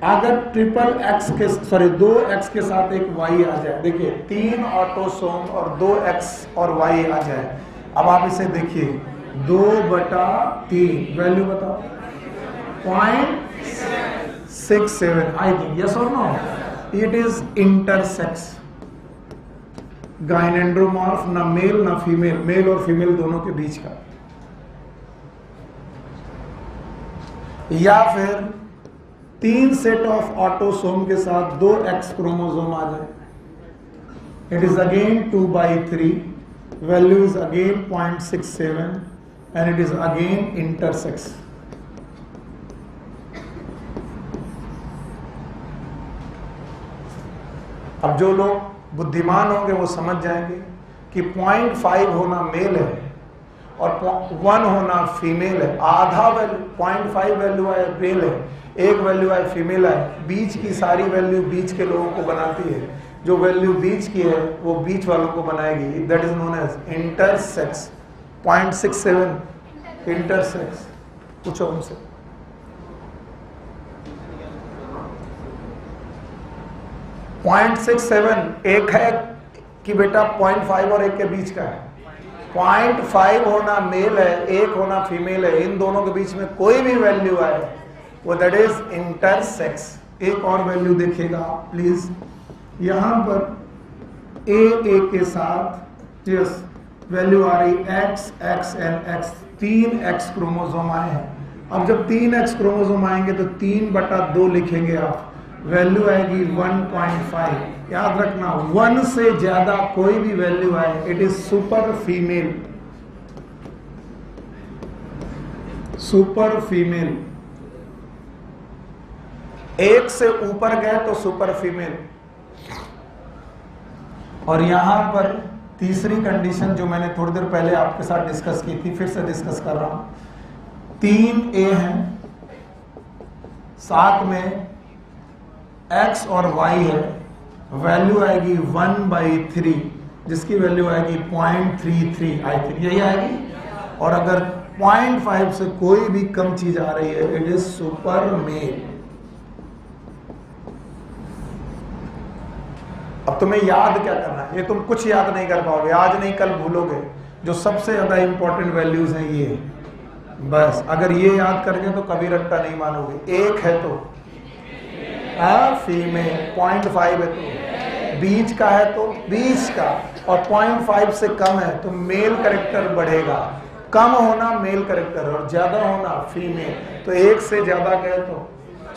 अगर ट्रिपल एक्स के, सॉरी 2x के साथ एक y आ जाए, देखिए 3 ऑटोसोम और 2x और y आ जाए। अब आप इसे देखिए, 2/3, वैल्यू बताओ? 6 7 I think, yes or no? It is intersex. गाइनेंड्रोमॉर्फ, ना मेल ना फीमेल, मेल और फीमेल दोनों के बीच का। या फिर 3 सेट ऑफ ऑटोसोम के साथ 2 एक्स क्रोमोसोम आ जाए। It is again 2/3, value is again 0.67 and it is again intersex. अब जो लोग बुद्धिमान होंगे वो समझ जाएंगे कि 0.5 होना मेल है और 1 होना फीमेल है। आधा वैल्यू 0.5 वैल्यू है मेल है, 1 वैल्यू है फीमेल है। बीच की सारी वैल्यू बीच के लोगों को बनाती है। जो वैल्यू बीच की है वो बीच वालों को बनाएगी। That is known as intersex. 0.67 intersex. पूछो उनसे। पॉइंट 0.67 एक है कि बेटा 0.5 और 1 के बीच का है। 0.5 होना मेल है, 1 होना फीमेल है। इन दोनों के बीच में कोई भी वैल्यू आए वो दैट इज इंटरसेक्स। एक और वैल्यू देखिएगा प्लीज। यहां पर ए के साथ यस वैल्यू आ रही x x and x. 3 x chromosome आए हैं। अब जब 3 एक्स क्रोमोसोम आएंगे तो 3/2 लिखेंगे आप। वैल्यू आएगी 1.5। याद रखना 1 से ज्यादा कोई भी वैल्यू आए it is super female. Super female. 1 से ऊपर गए तो सुपर फीमेल। और यहां पर तीसरी कंडीशन जो मैंने थोड़ी देर पहले आपके साथ डिस्कस की थी, फिर से डिस्कस कर रहा हूं। 3 ए हैं, साथ में x और y है। वैल्यू आएगी 1/3 जिसकी वैल्यू आएगी 0.33 आई थिंक यही आएगी। और अगर 0.5 से कोई भी कम चीज आ रही है इट इज सुपर मेल। अब तुम्हें याद क्या करना है? ये तुम कुछ याद नहीं कर पाओगे, आज नहीं कल भूलोगे। जो सबसे ज्यादा इंपॉर्टेंट वैल्यूज हैं ये, बस अगर ये याद करके तो कभी रट्टा नहीं मानोगे। 1 है तो फीमेल, 0.5 है तो बीच का है तो बीच का, और 0.5 से कम है तो मेल कैरेक्टर बढ़ेगा। कम होना मेल कैरेक्टर और ज्यादा होना फीमेल। तो 1 से ज्यादा गए तो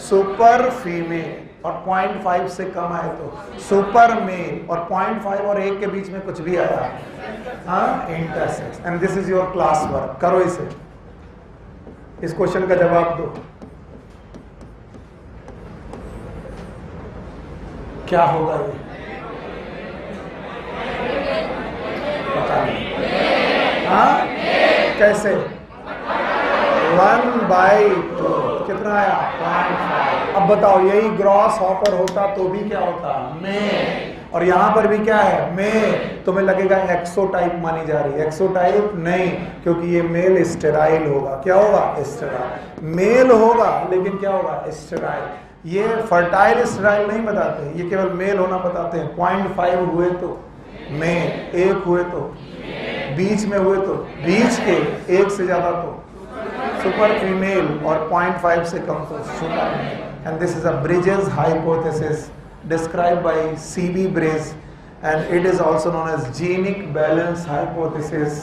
सुपर फीमेल और 0.5 से कम आए तो सुपर मेल, और 0.5 और 1 के बीच में कुछ भी आया intersex. And this is your class work. करो इसे, इस क्वेश्चन का जवाब दो। क्या होगा ये पता नहीं। हाँ कैसे? 1/2 कितना आया? 0.5। अब बताओ यही ग्रॉस हॉपर होता तो भी क्या होता? मेल। और यहां पर भी क्या है? मेल। तुम्हें लगेगा एक्सोटाइप मानी जा रही है। एक्सोटाइप नहीं, क्योंकि ये मेल स्टेराइल होगा। क्या होगा? स्टेराइल। मेल होगा लेकिन क्या होगा? स्टेराइल। ये फर्टाइल स्टेराइल नहीं बताते, ये केवल मेल होना बताते हैं। 0.5 हुए तो मेल, 1 हुए तो बीच में हुए तो बीच के, 1 से ज्यादा तो सुपर फीमेल और 0.5 से कम तो super male. And this is a Bridges hypothesis described by C.B. Brace and it is also known as genic balance hypothesis।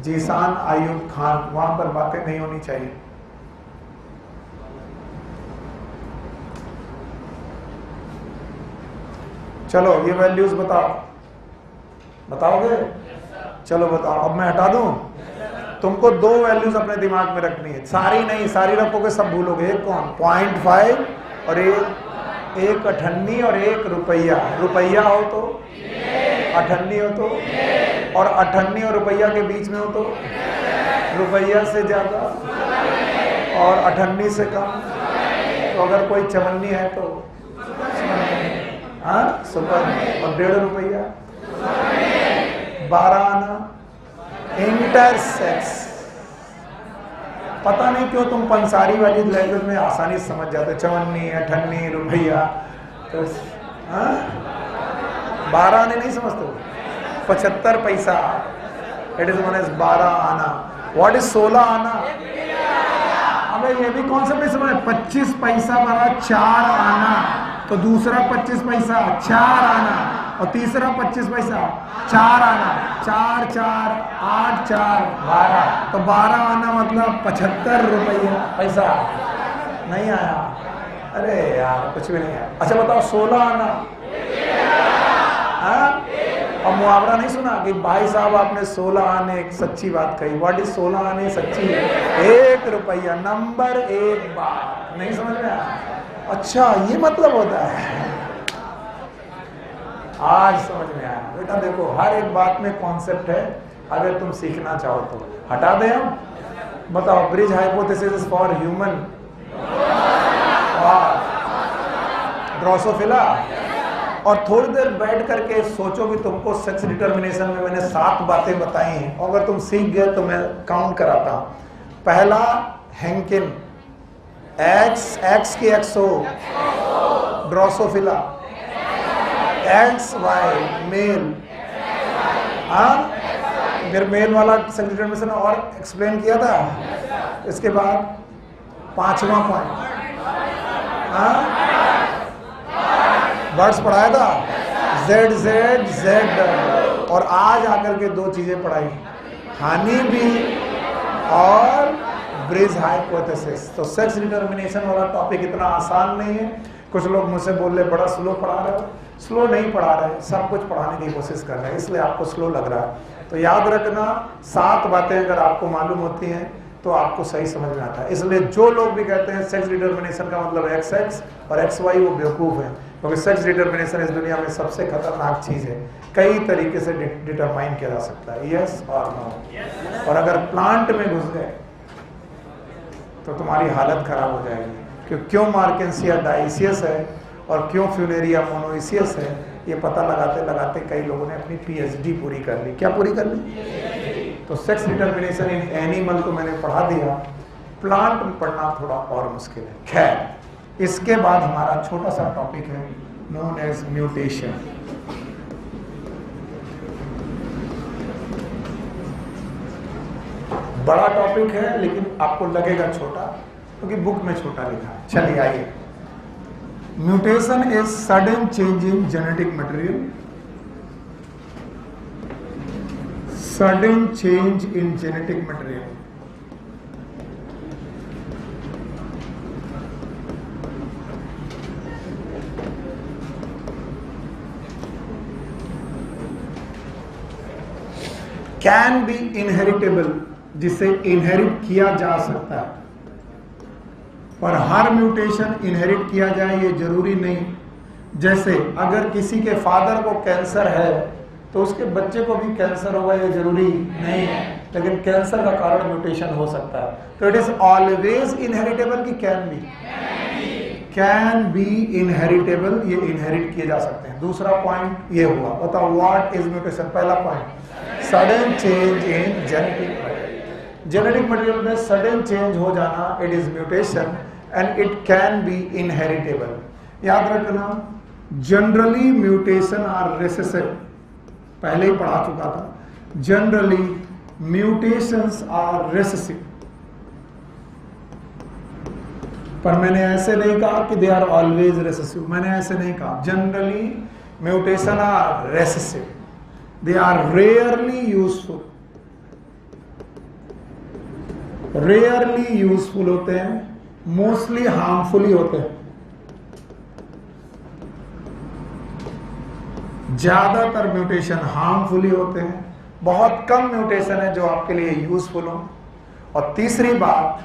Zeeshan Ayub Khan, वहां पर बातें नहीं होनी चाहिए। चलो ये वैल्यूज बताओ, बताओगे? चलो बताओ। अब मैं हटा दूं? तुमको 2 वैल्यूज अपने दिमाग में रखनी है, सारी नहीं, सारी रखोगे सब भूलोगे। एक कौन? 0.5 और एक अठन्नी और 1 रुपया। रुपया हो तो, अठन्नी हो तो, और अठन्नी और रुपया के बीच में हो तो रुपया से ज्यादा और अठन्नी से कम। तो अगर कोई चवन्नी है तो सुपर। और 1.5 रुपया, 12 आना इंटरसेक्स। पता नहीं क्यों तुम पंसारी वाली लैंग्वेज में आसानी से समझ जाते। चवन्नी, अठन्नी, रुपया तो 12 आने नहीं समझते? 75 पैसा इट इज नोन एज 12 आना। व्हाट इज 16 आना? अब अबे ये भी कॉन्सेप्ट नहीं समझ, 25 पैसा बना 4 आना, तो दूसरा 25 पैसा 4 आना, और तीसरा 25 पैसा 4 आना, 4 4 8 4 12, तो 12 आना मतलब 75 रुपये पैसा नहीं आया। अरे यार कुछ भी नहीं आया। अच्छा बताओ 16 आना, और मुहावरा नहीं सुना कि भाई साहब आपने 16 आने, एक सच्ची बात कही। व्हाट इज 16 आने सच्ची? 1 रुपया, नंबर 1 बार। नहीं समझ में आया? अच्छा ये मतलब होता है, आज समझ में आया। बेटा देखो हर एक बात में कॉन्सेप्ट है, अगर तुम सीखना चाहो तो। हटा दें हम, बताओ bridge hypothesis for human Drosophila. और थोड़ी देर बैठ करके सोचो कि तुमको सेक्स डिटर्मिनेशन में मैंने 7 बातें बताई हैं, और अगर तुम सीख गए तो मैं काउंट कराता हूं। पहला हैंकिन, एक्स की एक्सो ड्रोसोफिला, एक्स वाई मेल, फिर मेल वाला सेक्स डिटर्मिनेशन और एक्सप्लेन किया था। इसके बाद 5वां पॉइंट वर्ड्स पढ़ाया था, जेड जेड जेड, और आज आकर के 2 चीजें पढ़ाई, हानि भी और ब्रिज हाइपोथेसिस। तो सेक्स डिटर्मिनेशन वाला टॉपिक इतना आसान नहीं है। कुछ लोग मुझसे बोल रहे बड़ा स्लो पढ़ा रहे हो। स्लो नहीं पढ़ा रहे, सब कुछ पढ़ाने की कोशिश कर रहे हैं, इसलिए आपको स्लो लग रहा है। तो याद रखना 7 बातें अगर आपको मालूम होती हैं तो आपको सही समझ में आता है। इसलिए जो लोग भी कहते हैं सेक्स डिटर्मिनेशन का मतलब XX और XY, वो बेवकूफ़ है, क्योंकि सेक्स डिटर्मिनेशन इस दुनिया में सबसे खतरनाक चीज़ है। कई तरीके से डिटरमाइन किया जा सकता है, यस और नो। और अगर प्लांट में घुस गए तो तुम्हारी हालत खराब हो जाएगी। क्यों मार्केंसिया डाइसियस है और क्यों फ्यूनेरिया मोनोइसियस है, ये पता लगाते लगाते कई लोगों ने अपनी PhD पूरी कर ली। क्या पूरी कर ली? तो सेक्स डिटर्मिनेशन इन एनिमल को मैंने पढ़ा दिया, प्लांट में पढ़ना थोड़ा और मुश्किल है। खैर, इसके बाद हमारा छोटा सा टॉपिक है नोन एज म्यूटेशन। बड़ा टॉपिक है लेकिन आपको लगेगा छोटा, क्योंकि बुक में छोटा लिखा है। चलिए आइए। Mutation is sudden change in genetic material, sudden change in genetic material. Can be inheritable, जिसे इनहेरिट किया जा सकता है, पर हर म्यूटेशन इनहेरिट किया जाए ये जरूरी नहीं। जैसे अगर किसी के फादर को कैंसर है तो उसके बच्चे को भी कैंसर होगा ये जरूरी नहीं है, लेकिन कैंसर का कारण म्यूटेशन हो सकता है। तो इट इज ऑलवेज इनहेरिटेबल कि कैन बी इनहेरिटेबल, ये इनहेरिट किए जा सकते हैं। दूसरा पॉइंट ये हुआ। बताओ व्हाट इज म्यूटेशन? पहला point sudden change in genetic material. Genetic material में सडन चेंज हो जाना, it is mutation and it can be inheritable. याद रखना, जनरली म्यूटेशन आर रिसेसिव, पहले ही पढ़ा चुका था। जनरली म्यूटेशंस आर रिसेसिव, पर मैंने ऐसे नहीं कहा कि दे आर ऑलवेज रिसेसिव। मैंने ऐसे नहीं कहा। Generally mutation are recessive, they are rarely useful. Rarely useful होते हैं, मोस्टली हार्मफुल ही होते हैं। ज्यादातर म्यूटेशन हार्मफुल ही होते हैं, बहुत कम म्यूटेशन है जो आपके लिए यूजफुल हो। और तीसरी बात,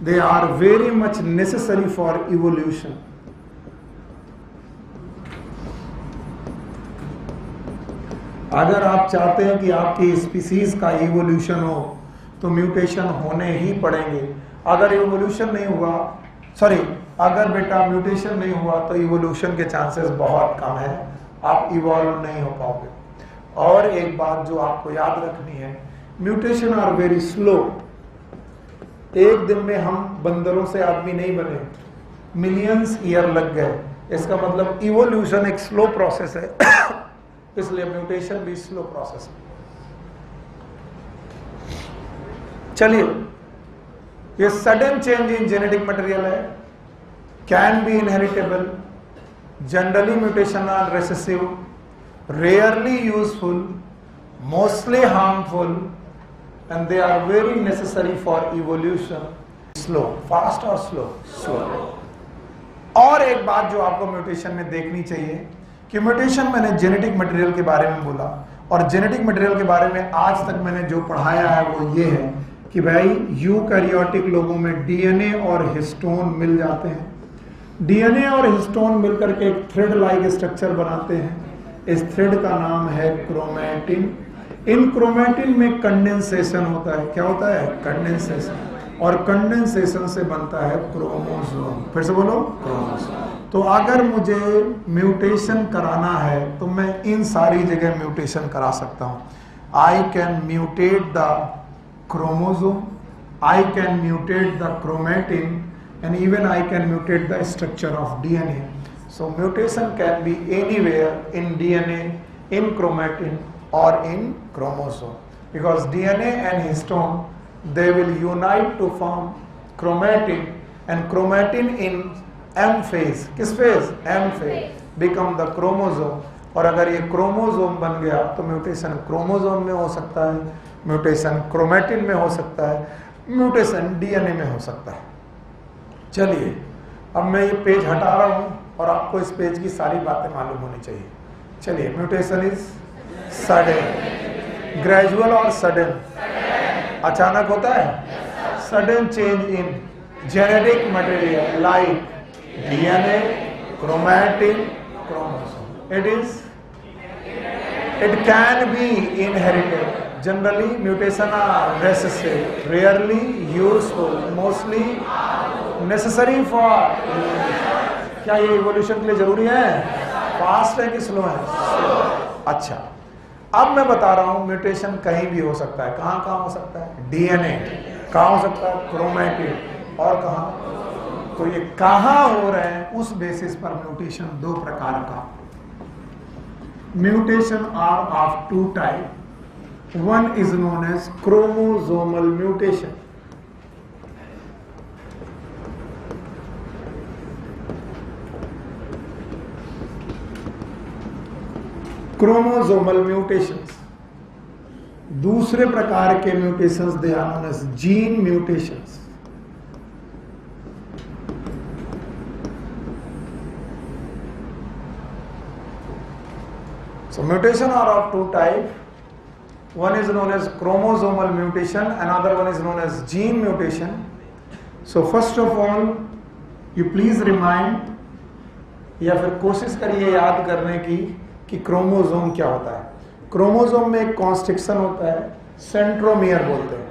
they are very much necessary for evolution. अगर आप चाहते हैं कि आपकी स्पीसीज का इवोल्यूशन हो तो म्यूटेशन होने ही पड़ेंगे। अगर इवोल्यूशन नहीं हुआ, अगर बेटा म्यूटेशन नहीं हुआ तो इवोल्यूशन के चांसेस बहुत कम है, आप इवॉल्व नहीं हो पाओगे। और एक बात जो आपको याद रखनी है, म्यूटेशन आर वेरी स्लो। एक दिन में हम बंदरों से आदमी नहीं बने, मिलियंस ईयर लग गए। इसका मतलब इवोल्यूशन एक स्लो प्रोसेस है, इसलिए म्यूटेशन भी स्लो प्रोसेस है। चलिए ये sudden change in genetic material है, can be inheritable, generally mutation are recessive, rarely useful, mostly harmful, and they are very necessary for evolution. Slow, fast और slow? Slow. और एक बात जो आपको म्यूटेशन में देखनी चाहिए कि म्यूटेशन, मैंने जेनेटिक मटेरियल के बारे में बोला, और जेनेटिक मटेरियल के बारे में आज तक मैंने जो पढ़ाया है वो ये है कि भाई यूकैरियोटिक लोगों में डीएनए और हिस्टोन मिल जाते हैं। डीएनए और हिस्टोन मिलकर के एक थ्रेड लाइक स्ट्रक्चर बनाते हैं। इस थ्रेड का नाम है क्रोमैटिन। इन क्रोमैटिन में कंडेंसेशन होता है। क्या होता है? कंडेंसेशन। और कंडेंसेशन से बनता है क्रोमोसोम। फिर से बोलो, क्रोमोसोम। तो अगर मुझे म्यूटेशन कराना है तो मैं इन सारी जगह म्यूटेशन करा सकता हूं। I can mutate the chromosome, I can mutate the chromatin, and even I can mutate the structure of DNA. So mutation can be anywhere in DNA, in chromatin or in chromosome, because DNA and histone, they will unite to form chromatin, and chromatin in M phase, किस phase? M phase, become the chromosome. और अगर ये chromosome बन गया तो mutation chromosome में हो सकता है, म्यूटेशन क्रोमैटिन में हो सकता है, म्यूटेशन डीएनए में हो सकता है। चलिए, अब मैं ये पेज हटा रहा हूं और आपको इस पेज की सारी बातें मालूम होनी चाहिए। चलिए, म्यूटेशन इज सडन, ग्रेजुअल और सडन। अचानक होता है। Sudden change in genetic material like DNA, chromatin, chromosome. It can be inherited. Generally mutation are recessive, rarely useful, mostly necessary for. क्या ये इवोल्यूशन के लिए जरूरी है? फास्ट है कि स्लो है? अच्छा, अब मैं बता रहा हूं म्यूटेशन कहीं भी हो सकता है। कहां कहां हो सकता है? डीएनए। कहां हो सकता है? क्रोमैटिन। और कहां? तो ये कहां हो रहे हैं उस बेसिस पर म्यूटेशन दो प्रकार का। Mutation are of two type. One is known as chromosomal mutation. Chromosomal mutations. दूसरे प्रकार के mutations they are known as gene mutations. So mutation are of two types. One is known as chromosomal mutation, another one is known as gene mutation. So first of all, you please remind, या फिर कोशिश करिए याद करने की कि chromosome क्या होता है। क्रोमोसोम में एक कॉन्स्ट्रिक्शन होता है, सेंट्रोमियर बोलते हैं,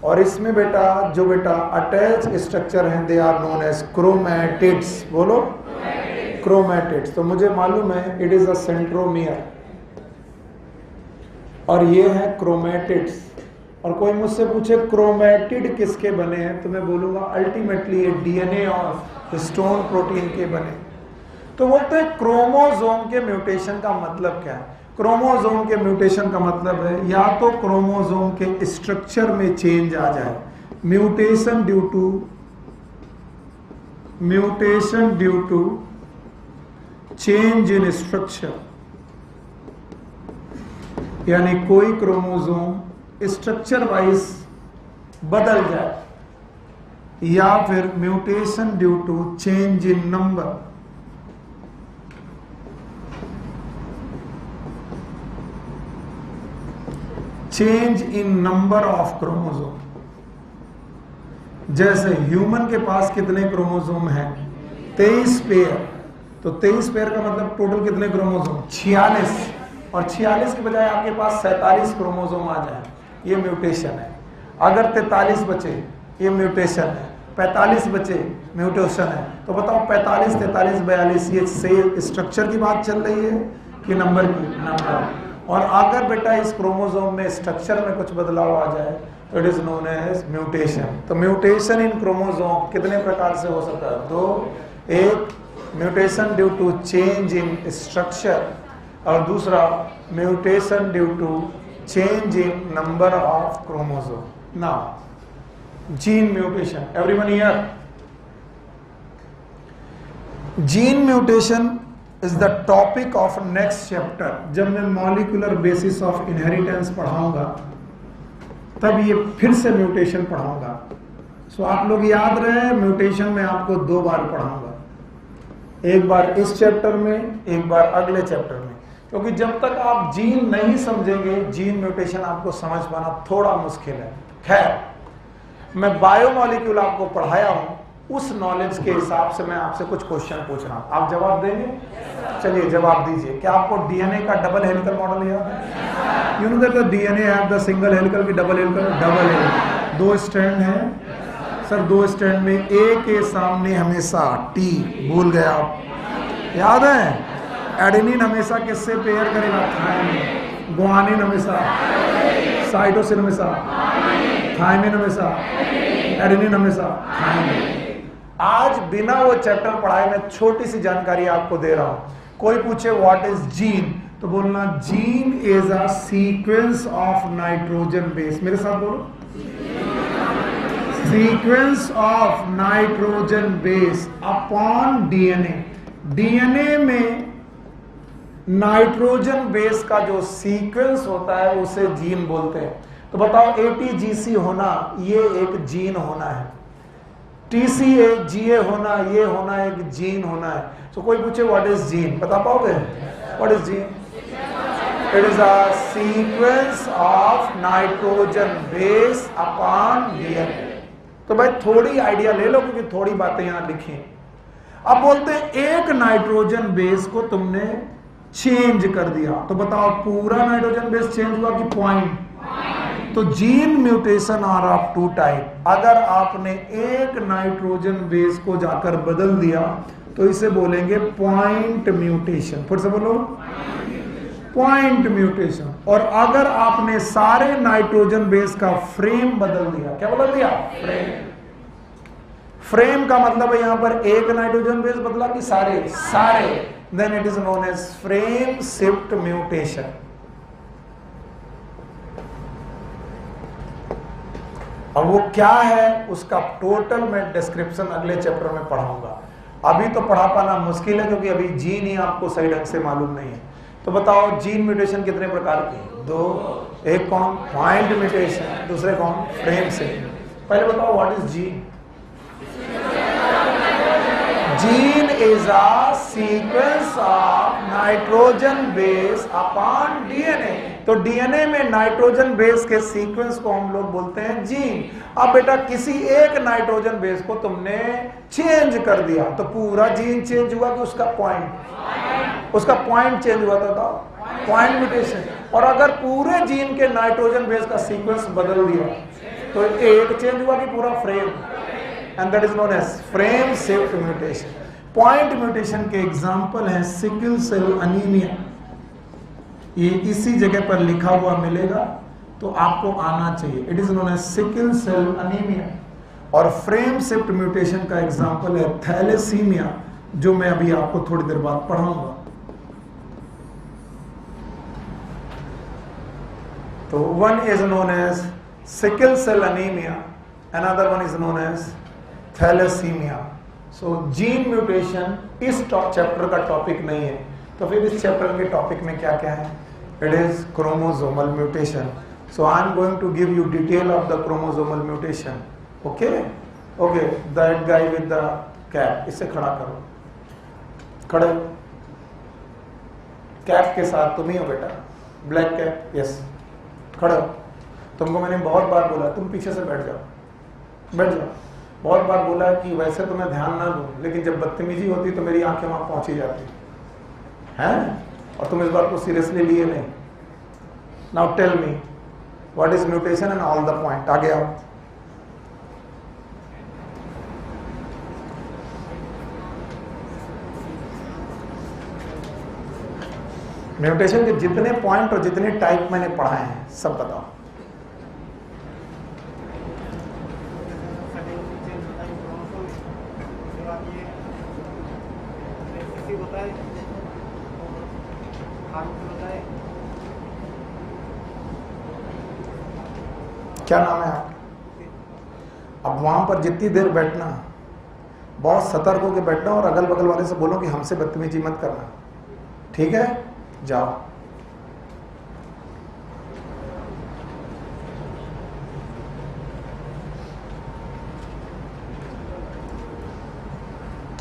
और इसमें बेटा जो अटैच स्ट्रक्चर हैं they are known as chromatids. बोलो, क्रोमैटिड्स। तो मुझे मालूम है इट इज अ सेंट्रोमियर और ये है क्रोमैटिड्स। और कोई मुझसे पूछे क्रोमैटिड किसके बने हैं तो मैं बोलूंगा अल्टीमेटली ये डीएनए और हिस्टोन प्रोटीन के बने। तो बोलते हैं क्रोमोसोम के म्यूटेशन का मतलब क्या है? क्रोमोसोम के म्यूटेशन का मतलब है या तो क्रोमोसोम के स्ट्रक्चर में चेंज आ जाए, mutation due to change in structure, यानी कोई क्रोमोसोम स्ट्रक्चर वाइज बदल जाए, या फिर mutation due to change in number. Change in number of chromosome. जैसे ह्यूमन के पास कितने क्रोमोसोम हैं? 23 पेयर। तो 23 पेयर का मतलब टोटल कितने क्रोमोसोम? 46। और 46 के बजाय आपके पास 47 क्रोमोसोम आ जाए, ये म्यूटेशन है। अगर 43 बचे, ये म्यूटेशन है। 45 बचे, म्यूटेशन है। तो बताओ 45, 43, 42 ये से स्ट्रक्चर की बात चल रही है कि नंबर की? नंबर। और अगर बेटा इस क्रोमोसोम में स्ट्रक्चर में कुछ बदलाव आ जाए तो it is known as mutation. तो म्यूटेशन इन क्रोमोसोम कितने प्रकार से हो सकता है? दो। एक mutation due to change in structure, और दूसरा mutation due to change in number of chromosome. Now gene mutation, everyone here? Gene mutation is the topic of next chapter. जब मैं मॉलिक्यूलर बेसिस ऑफ इनहेरिटेंस पढ़ाऊंगा तब ये फिर से mutation पढ़ाऊंगा। सो आप लोग याद रहे, म्यूटेशन में आपको 2 बार पढ़ाऊंगा, एक बार इस चैप्टर में, एक बार अगले चैप्टर में, क्योंकि जब तक आप जीन नहीं समझेंगे जीन म्यूटेशन आपको समझ पाना थोड़ा मुश्किल है। खैर, मैं बायोमॉलिक्यूल आपको पढ़ाया हूं, उस नॉलेज के हिसाब से मैं आपसे कुछ क्वेश्चन पूछ रहा हूं, आप जवाब देंगे? चलिए जवाब दीजिए। क्या आपको डीएनए का डबल हेलिकल मॉडल याद है? You know that the DNA have the single helical की double helical? Double helical, 2 strand है सर, 2 स्ट्रैंड में ए के सामने हमेशा टी, भूल गए आप, याद है? एडेनिन हमेशा किससे पेयर करेगा? थायमिन। गुआनिन हमेशा, साइटोसिन हमेशा, थायमिन हमेशा, एडेनिन हमेशा, थायमिन। आज बिना वो चैप्टर पढ़ाए मैं छोटी सी जानकारी आपको दे रहा हूं। कोई पूछे व्हाट इज जीन, तो बोलना gene is a sequence of nitrogen base. मेरे साथ बोलो, sequence of nitrogen base upon DNA. DNA में नाइट्रोजन बेस का जो सीक्वेंस होता है उसे जीन बोलते हैं। तो बताओ, एटीजीसी होना ये एक जीन होना है, टीसीए जीए होना ये होना एक जीन होना है। तो कोई पूछे व्हाट इज जीन, बता पाओगे? What is gene? It is a sequence of nitrogen base upon DNA. तो भाई थोड़ी आइडिया ले लो, क्योंकि थोड़ी बातें यहां लिखी। अब बोलते हैं एक नाइट्रोजन बेस को तुमने चेंज कर दिया, तो बताओ पूरा नाइट्रोजन बेस चेंज हुआ कि पॉइंट? तो gene mutation are of 2 type. अगर आपने एक नाइट्रोजन बेस को जाकर बदल दिया तो इसे बोलेंगे पॉइंट म्यूटेशन। फिर से बोलो, पॉइंट म्यूटेशन। और अगर आपने सारे नाइट्रोजन बेस का फ्रेम बदल दिया, क्या बदल दिया? फ्रेम। फ्रेम का मतलब है यहां पर एक नाइट्रोजन बेस बदला कि सारे? सारे। Then it is known as frame shift mutation. अब वो क्या है उसका टोटल मैं डिस्क्रिप्शन अगले चैप्टर में पढ़ाऊंगा। अभी तो पढ़ा पाना मुश्किल है, क्योंकि अभी जीन ही आपको सही ढंग से मालूम नहीं है। तो बताओ जीन म्यूटेशन कितने प्रकार के? 2। एक कौन? पॉइंट म्यूटेशन, दूसरे कौन? फ्रेम से। पहले बताओ what is gene? Gene is a sequence of nitrogen base upon DNA. तो डीएनए में नाइट्रोजन बेस के सीक्वेंस को हम लोग बोलते हैं जीन। अब बेटा किसी एक नाइट्रोजन बेस को तुमने चेंज कर दिया तो पूरा जीन चेंज हुआ कि उसका पॉइंट? उसका पॉइंट चेंज हुआ था, पॉइंट म्यूटेशन। और अगर पूरे जीन के नाइट्रोजन बेस का सीक्वेंस बदल दिया तो एक चेंज हुआ कि पूरा frame? And that is known as frame shift mutation. Point mutation के एग्जांपल हैं सिकल सेल अनीमिया, ये इसी जगह पर लिखा हुआ मिलेगा तो आपको आना चाहिए। It is known as sickle cell anaemia. और फ्रेम शिफ्ट म्यूटेशन का एग्जांपल है थैलेसीमिया, जो मैं अभी आपको थोड़ी देर बाद पढ़ाऊंगा। तो one is known as sickle cell anaemia, another one is known as thalassaemia. So gene mutation इस चैप्टर का टॉपिक नहीं है, तो फिर इस चैप्टर के टॉपिक में क्या क्या है? It is chromosomal mutation. So I am going to give you detail of the chromosomal mutation. Okay okay, that guy with the cap, इसे खड़ा करो, खड़े। कैप के साथ तुम ही हो बेटा, ब्लैक कैप, यस, खड़े। तुमको मैंने बहुत बार बोला तुम पीछे से बैठ जाओ, बैठ जाओ। बहुत बार बोला कि वैसे तो मैं ध्यान ना दूं, लेकिन जब बदतमीजी होती तो मेरी आंखें वहां पहुंची जाती हैं, और तुम इस बात को सीरियसली लिए नहीं। Now tell me what is mutation and all the point. आगे आओ। म्यूटेशन के जितने पॉइंट और जितने टाइप मैंने पढ़ाए हैं सब बताओ। क्या नाम है आपका? अब वहां पर जितनी देर बैठना, बहुत सतर्क होकर बैठना और अगल बगल वाले से बोलो कि हमसे बदतमीजी मत करना, ठीक है? जाओ।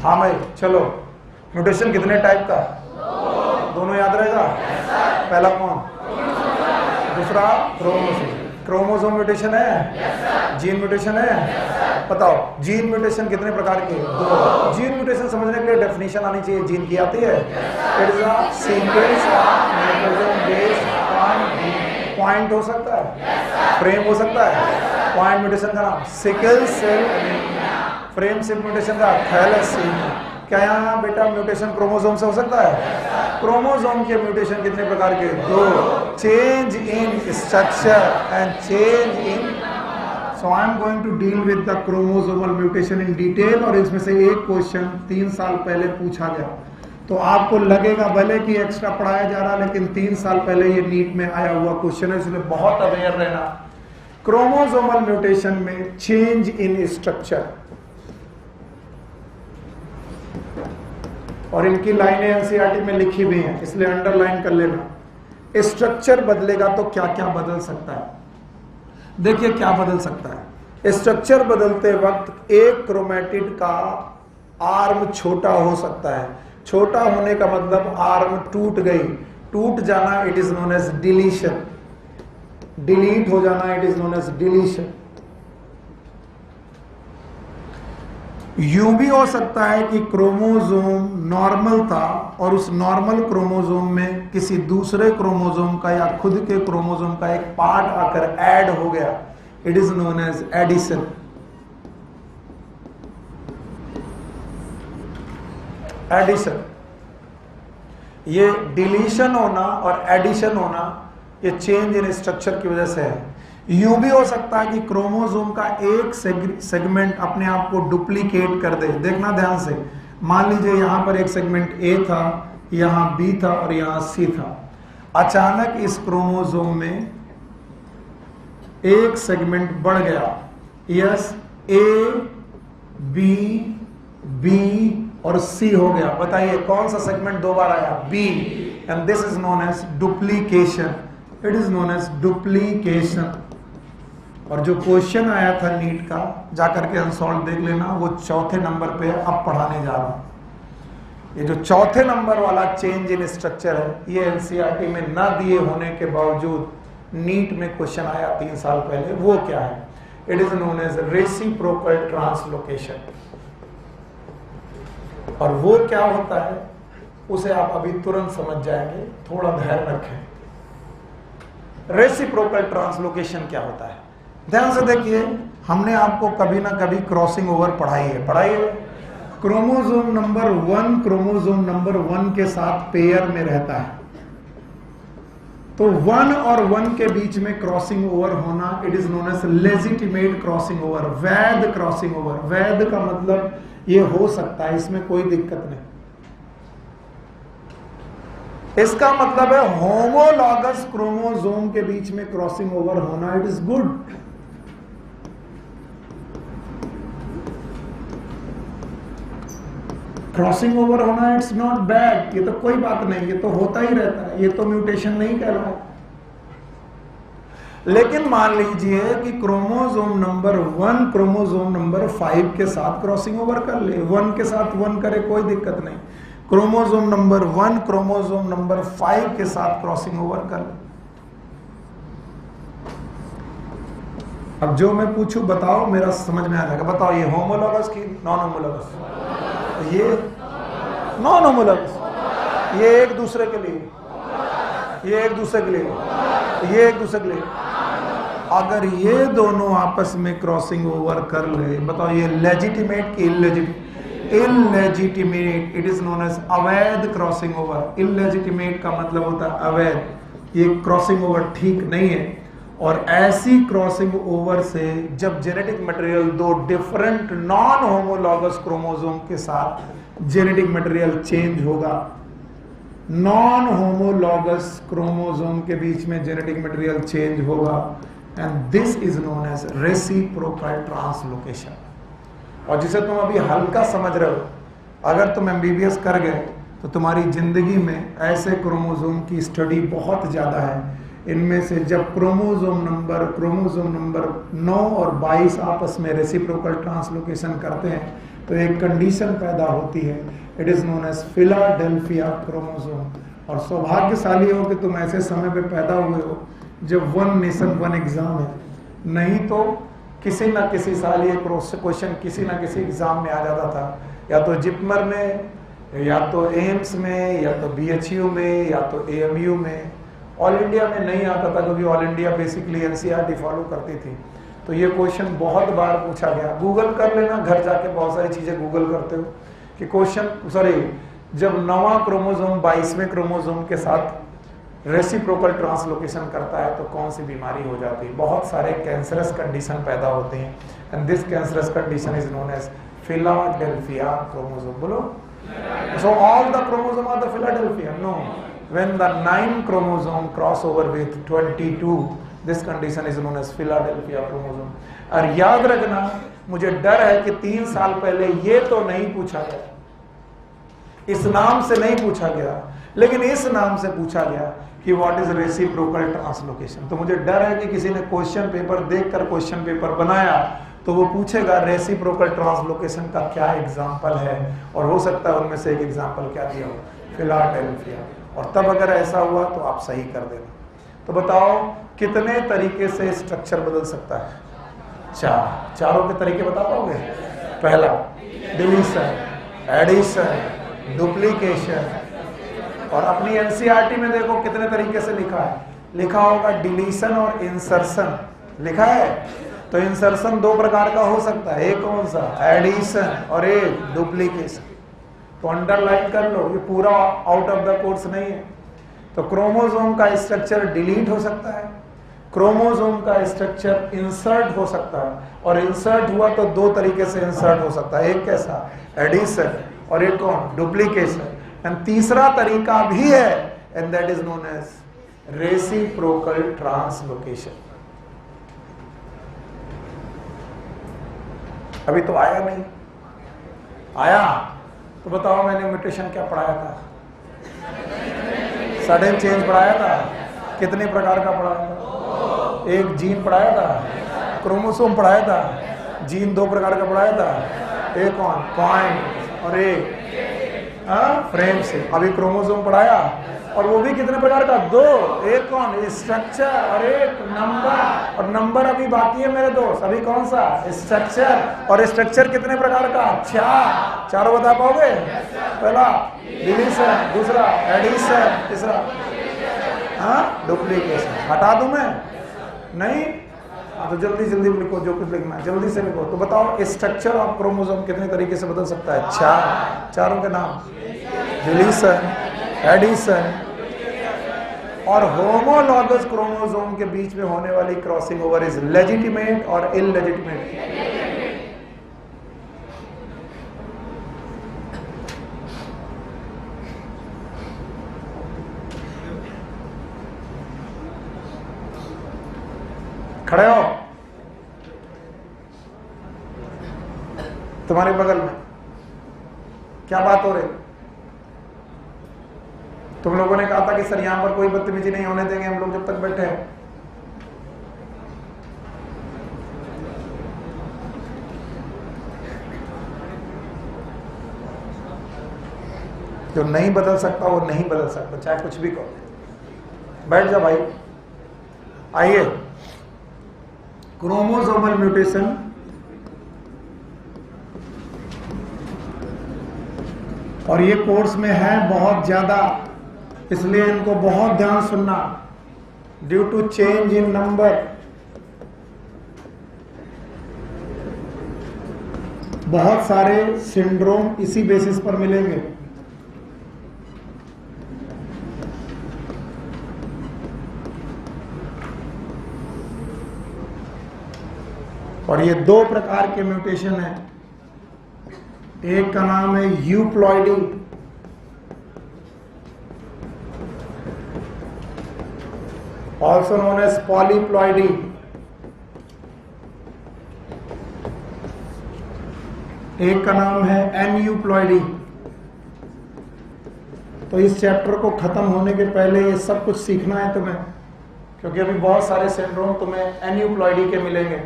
हाँ भाई चलो। म्यूटेशन कितने टाइप का? दोनों याद रहेगा? पहला कौन? दूसरा क्रोमोसोम। क्रोमोसोम म्यूटेशन है? जीन म्यूटेशन है? बताओ जीन म्यूटेशन कितने प्रकार के? दो। जीन म्यूटेशन समझने के लिए डेफिनेशन आनी चाहिए। जीन की आती है? It is a sequence of nitrogen based on point हो सकता है, फ्रेम हो सकता है। पॉइंट म्यूटेशन का नाम sickle cell anaemia, frame cell mutation का थैलेसीमिया। क्या यहाँ बेटा म्यूटेशन क्रोमोसोम से हो सकता है? क्रोमोसोम के म्यूटेशन कितने प्रकार के? दो। Change in structure and change in. So I am going to deal with the chromosomal mutation in detail. और इसमें से एक क्वेश्चन 3 साल पहले पूछा गया, तो आपको लगेगा भले कि एक्स्ट्रा पढ़ाया जा रहा, लेकिन 3 साल पहले ये नीट में आया हुआ क्वेश्चन है, इसलिए बहुत अवेयर रहना। क्रोमोसोमल म्यूटेशन में चेंज इन स्ट्रक्चर, और इनकी लाइनें एनसीईआरटी में लिखी हुई हैं, इसलिए अंडरलाइन कर लेना। स्ट्रक्चर बदलेगा तो क्या क्या बदल सकता है? देखिए क्या बदल सकता है। स्ट्रक्चर बदलते वक्त एक क्रोमेटिड का आर्म छोटा हो सकता है। छोटा होने का मतलब आर्म टूट गई, टूट जाना it is known as deletion. Delete हो जाना it is known as deletion. यूं भी हो सकता है कि क्रोमोसोम नॉर्मल था और उस नॉर्मल क्रोमोसोम में किसी दूसरे क्रोमोसोम का या खुद के क्रोमोसोम का एक पार्ट आकर ऐड हो गया, it is known as addition. Addition, ये डिलीशन होना और एडिशन होना ये चेंज इन स्ट्रक्चर की वजह से है। यूं भी हो सकता है कि क्रोमोसोम का एक सेगमेंट अपने आप को डुप्लीकेट कर दे। देखना ध्यान से, मान लीजिए यहां पर एक सेगमेंट ए था, यहां बी था और यहां सी था। अचानक इस क्रोमोसोम में एक सेगमेंट बढ़ गया, यस, ए बी बी और सी हो गया। बताइए कौन सा सेगमेंट 2 बार आया? B. And this is known as duplication. It is known as duplication. और जो क्वेश्चन आया था नीट का, जाकर के अनसॉल्व देख लेना, वो 4थे नंबर पे अब पढ़ाने जा रहा हूं। ये जो 4थे नंबर वाला चेंज इन स्ट्रक्चर है, ये एनसीईआरटी में ना दिए होने के बावजूद नीट में क्वेश्चन आया 3 साल पहले। वो क्या है? It is known as reciprocal translocation. और वो क्या होता है उसे आप अभी तुरंत समझ जाएंगे, थोड़ा धैर्य रखें। रेसिप्रोकल ट्रांसलोकेशन क्या होता है? ध्यान से देखिए, हमने आपको कभी ना कभी क्रॉसिंग ओवर पढ़ाई है। क्रोमोसोम नंबर 1 क्रोमोसोम नंबर 1 के साथ पेयर में रहता है, तो 1 और 1 के बीच में क्रॉसिंग ओवर होना it is known as legitimate crossing over, वैध क्रॉसिंग ओवर। वैध का मतलब ये हो सकता है, इसमें कोई दिक्कत नहीं। इसका मतलब है होमोलॉगस क्रोमोसोम के बीच में क्रॉसिंग ओवर होना it is good. Crossing over होना इट्स नॉट बैड, ये तो कोई बात नहीं, ये तो होता ही रहता है, ये तो म्यूटेशन नहीं कहलाता। लेकिन मान लीजिए कि क्रोमोसोम नंबर 1 क्रोमोसोम नंबर 5 के साथ क्रॉसिंग ओवर कर ले, 1 के साथ 1 करे, कोई दिक्कत नहीं। क्रोमोसोम नंबर 1 क्रोमोसोम नंबर 5 के साथ क्रॉसिंग ओवर कर ले। अब जो मैं पूछूं बताओ, मेरा समझ में आ जाएगा। बताओ ये होमोलॉगस की नॉन होमोलॉगस? ये नॉन होमोलॉगस, ये एक दूसरे के लिए, ये एक दूसरे के लिए, ये एक दूसरे के लिए। अगर ये दोनों आपस में क्रॉसिंग ओवर कर ले, बताओ ये लेजिटिमेट कि illegitimate? Illegitimate. It is known as अवैध क्रॉसिंग ओवर। इलेजिटिमेट का मतलब होता है अवैध। ये क्रॉसिंग ओवर ठीक नहीं है। और ऐसी क्रॉसिंग ओवर से जब genetic material 2 different non homologous chromosome के साथ जेनेटिक मटेरियल चेंज होगा, नॉन होमोलॉगस क्रोमोसोम के बीच में जेनेटिक मटेरियल चेंज होगा, and this is known as reciprocal translocation. और जिसे तुम अभी हल्का समझ रहे हो, अगर तुम MBBS कर गए तो तुम्हारी जिंदगी में ऐसे क्रोमोसोम की स्टडी बहुत ज़्यादा है। इनमें से जब क्रोमोसोम नंबर 9 और 22 आपस में रेसिप्रोकल ट्रांसलोकेशन करते हैं तो एक कंडीशन पैदा होती है, it is known as Philadelphia chromosome. और सौभाग्यशाली हो कि तुम ऐसे समय पे पैदा हुए हो जब वन नेशन वन एग्ज़ाम है, नहीं तो किसी ना किसी साल ये क्वेश्चन किसी ना किसी एग्ज़ाम में आ जाता था, या तो जिपमर में, या तो एम्स में, या तो BHU में, या तो AMU में। ऑल इंडिया में नहीं आता था क्योंकि all India basically NCERT follow करती थी। तो ये क्वेश्चन बहुत बार पूछा गया। गूगल कर लेना, घर जाके बहुत सारी चीज़ें गूगल करते हो कि जब 9वां क्रोमोसोम 22वें क्रोमोसोम के साथ रेसिप्रोकल ट्रांसलोकेशन करता है तो कौन सी बीमारी हो जाती है? बहुत सारे कैंसरस कंडीशन पैदा होते हैं, and this cancerous condition is known as Philadelphia chromosome. बोलो, so all the chromosome are the Philadelphia? No. When the 9 chromosome cross over with 22, this condition is known as Philadelphia chromosome. और याद रखना, मुझे डर है कि 3 साल पहले ये तो नहीं पूछा गया, इस नाम से नहीं पूछा गया, लेकिन इस नाम से पूछा गया कि व्हाट इज रेसिप्रोकल ट्रांसलोकेशन। तो मुझे डर है कि किसी ने क्वेश्चन पेपर देखकर क्वेश्चन पेपर बनाया तो वो पूछेगा रेसिप्रोकल ट्रांसलोकेशन का क्या एग्जाम्पल है, और हो सकता है उनमें से एक एग्जाम्पल क्या दिया हो, फिलाडेल्फिया। और तब अगर ऐसा हुआ तो आप सही कर देना। तो बताओ कितने तरीके से स्ट्रक्चर बदल सकता है? 4। चारों के तरीके बता पाओगे? पहला डिलीशन, एडिशन, डुप्लीकेशन। और अपनी NCERT में देखो कितने तरीके से लिखा है, लिखा होगा डिलीशन और इंसर्शन, लिखा है। तो इंसर्शन 2 प्रकार का हो सकता है, एक कौन सा? एडिशन, और एक डुप्लीकेशन। तो अंडरलाइन कर लो, ये पूरा आउट ऑफ द कोर्स नहीं है। तो क्रोमोसोम का स्ट्रक्चर डिलीट हो सकता है, क्रोमोसोम का स्ट्रक्चर इंसर्ट हो सकता है, और इंसर्ट हुआ तो 2 तरीके से इंसर्ट हो सकता है, एक कैसा? एडिशन, और एक कौन? डुप्लीकेशन। एंड तीसरा तरीका भी है, and that is known as reciprocal translocation. अभी तो आया नहीं, आया तो बताओ मैंने म्यूटेशन क्या पढ़ाया था? सडन चेंज पढ़ाया था। कितने प्रकार का पढ़ाया था? एक जीन पढ़ाया था, क्रोमोसोम पढ़ाया था, जीन 2 प्रकार का पढ़ाया था, एक कौन? पॉइंट, और एक फ्रेम से। अभी क्रोमोसोम पढ़ाया, और वो भी कितने प्रकार का? 2, एक कौन? स्ट्रक्चर, और एक नंबर। और नंबर अभी बाकी है मेरे दोस्त, अभी कौन सा? स्ट्रक्चर। और स्ट्रक्चर कितने प्रकार का? 4। चारों बता पाओगे? पहला डिलीशन, दूसरा एडिशन, तीसरा डुप्लीकेशन। हटा दूं मैं? नहीं? तो जल्दी जल्दी लिखो, जो कुछ लिखना है जल्दी से लिखो। तो बताओ स्ट्रक्चर ऑफ क्रोमोसोम कितने तरीके से बदल सकता है? 4। चारों के नाम? डिलीशन, एडिशन, और होमोलॉगस क्रोमोसोम के बीच में होने वाली क्रॉसिंग ओवर इज लेजिटिमेट और इललेजिटिमेट। खड़े हो, तुम्हारे बगल में क्या बात हो रही? तुम लोगों ने कहा था कि सर यहां पर कोई बदतमीजी नहीं होने देंगे हम लोग जब तक बैठे हैं। जो नहीं बदल सकता वो नहीं बदल सकता, चाहे कुछ भी कहो। बैठ जा भाई। आइए, क्रोमोसोमल म्यूटेशन और ये कोर्स में है बहुत ज्यादा, इसलिए इनको बहुत ध्यान सुनना। Due to change in number, बहुत सारे सिंड्रोम इसी बेसिस पर मिलेंगे। और ये 2 प्रकार के म्यूटेशन हैं। एक का नाम है euploidy, also known as polyploidy, एक का नाम है एन्यूप्लॉइडी। तो इस चैप्टर को खत्म होने के पहले ये सब कुछ सीखना है तुम्हें, क्योंकि अभी बहुत सारे सिंड्रोम तुम्हें एन्यूप्लॉइडी के मिलेंगे।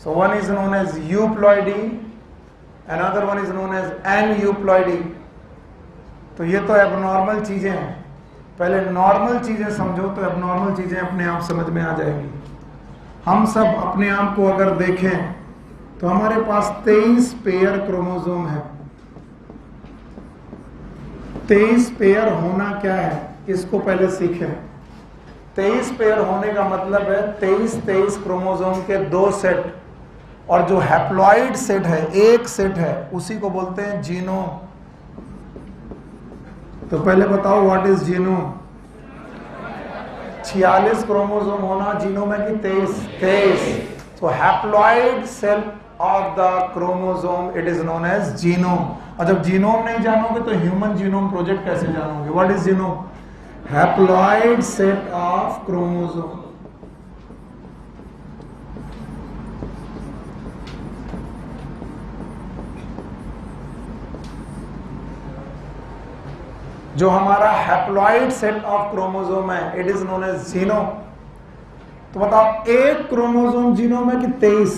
So one is known as euploidy, another one is known as aneuploidy. तो ये तो एबनॉर्मल चीजें हैं, पहले नॉर्मल चीजें समझो तो एबनॉर्मल चीजें अपने आप समझ में आ जाएंगी। हम सब अपने आप को अगर देखें तो हमारे पास 23 पेयर क्रोमोसोम है। 23 पेयर होना क्या है इसको पहले सीखें। 23 पेयर होने का मतलब है 23 क्रोमोसोम के 2 सेट, और जो हैप्लॉइड सेट है, एक सेट है, उसी को बोलते हैं जीनोम। तो पहले बताओ व्हाट इज जीनोम। 46 क्रोमोसोम होना जीनोम है कि 23? तो haploid cell of the chromosome it is known as genome. और जब जीनोम नहीं जानोगे तो ह्यूमन जीनोम प्रोजेक्ट कैसे जानोगे? What is genome? Haploid set of chromosome. जो हमारा हैप्लॉइड सेट ऑफ क्रोमोसोम है it is known as genome. तो बताओ एक क्रोमोसोम जीनोम है कि 23?